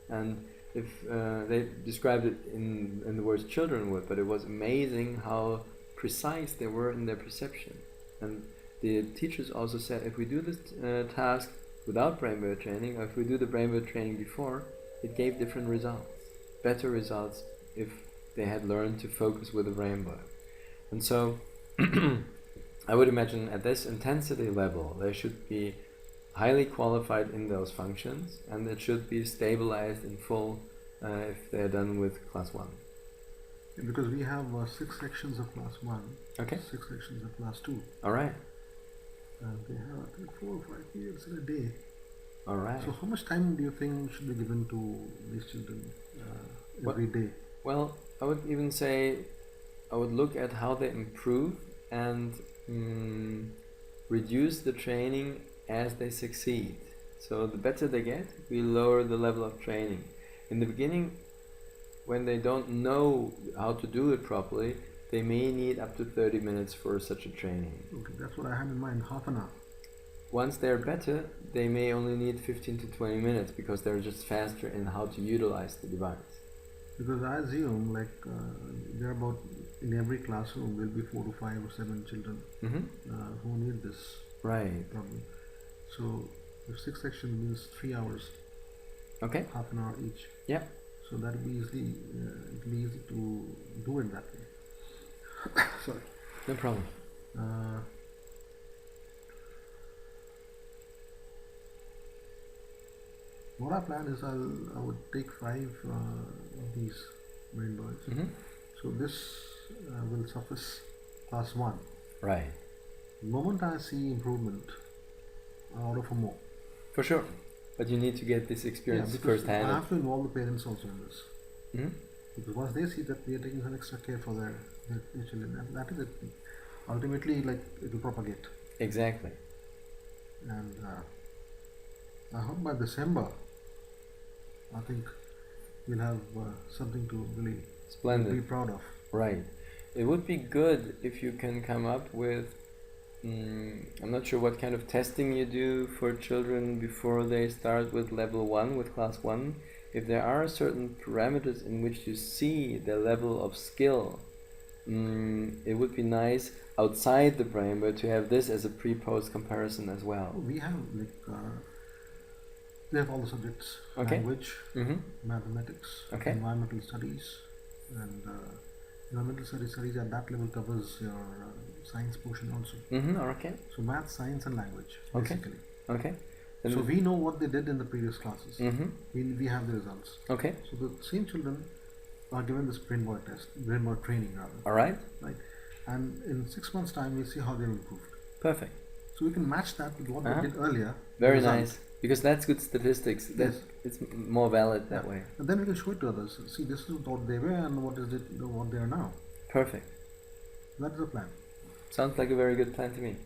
And if they described it in the words children would, but it was amazing how precise they were in their perception. And the teachers also said if we do this task without brain boy training, or if we do the brain boy training before, it gave different results, better results if they had learned to focus with a brain boy. And so I would imagine at this intensity level they should be highly qualified in those functions, and it should be stabilized in full if they're done with class 1. Because we have 6 sections of class 1, Okay. 6 sections of class 2. Alright. And they have, I think, 4 or 5 periods in a day. Alright. So how much time do you think should be given to these children every day? Well, I would even say I would look at how they improve and reduce the training as they succeed. So the better they get, we lower the level of training. In the beginning, when they don't know how to do it properly, they may need up to 30 minutes for such a training. Okay, that's what I had in mind, half an hour. Once they're better, they may only need 15 to 20 minutes because they're just faster in how to utilize the device. Because I assume there are about, in every classroom will be 4 to 5 or 7 children who need this Right. problem. So if 6 sections means 3 hours, Okay. half an hour each. Yeah. So that will be it'll be easy to do it that way. Sorry. No problem. What I plan is I would take 5 of these brain boys. So this will suffice class 1. Right. The moment I see improvement, I order for more. For sure. But you need to get this experience because firsthand. I have to involve the parents also in this. Because once they see that we are taking some extra care for their children, and that is it. Ultimately, it will propagate. Exactly. And I hope by December, I think we'll have something to really Splendid. be proud of. Right. It would be good if you can come up with, I'm not sure what kind of testing you do for children before they start with level 1, with class 1. If there are certain parameters in which you see the level of skill, it would be nice outside the brain, but to have this as a pre-post comparison as well. We have we have all the subjects: Okay. language, mathematics, Okay. environmental studies, and environmental studies at that level covers your science portion also. Okay. So math, science, and language Okay. basically. Okay. So we know what they did in the previous classes. We have the results. Okay. So the same children are given this brain board test, brain board training rather. All right. Right. And in 6 months' time, we'll see how they've improved. Perfect. So we can match that with what they did earlier. Very result. nice. Because that's good statistics. That it's more valid that way. And then we can show it to others. See, this is what they were and what they are now. Perfect. That is the plan. Sounds like a very good plan to me.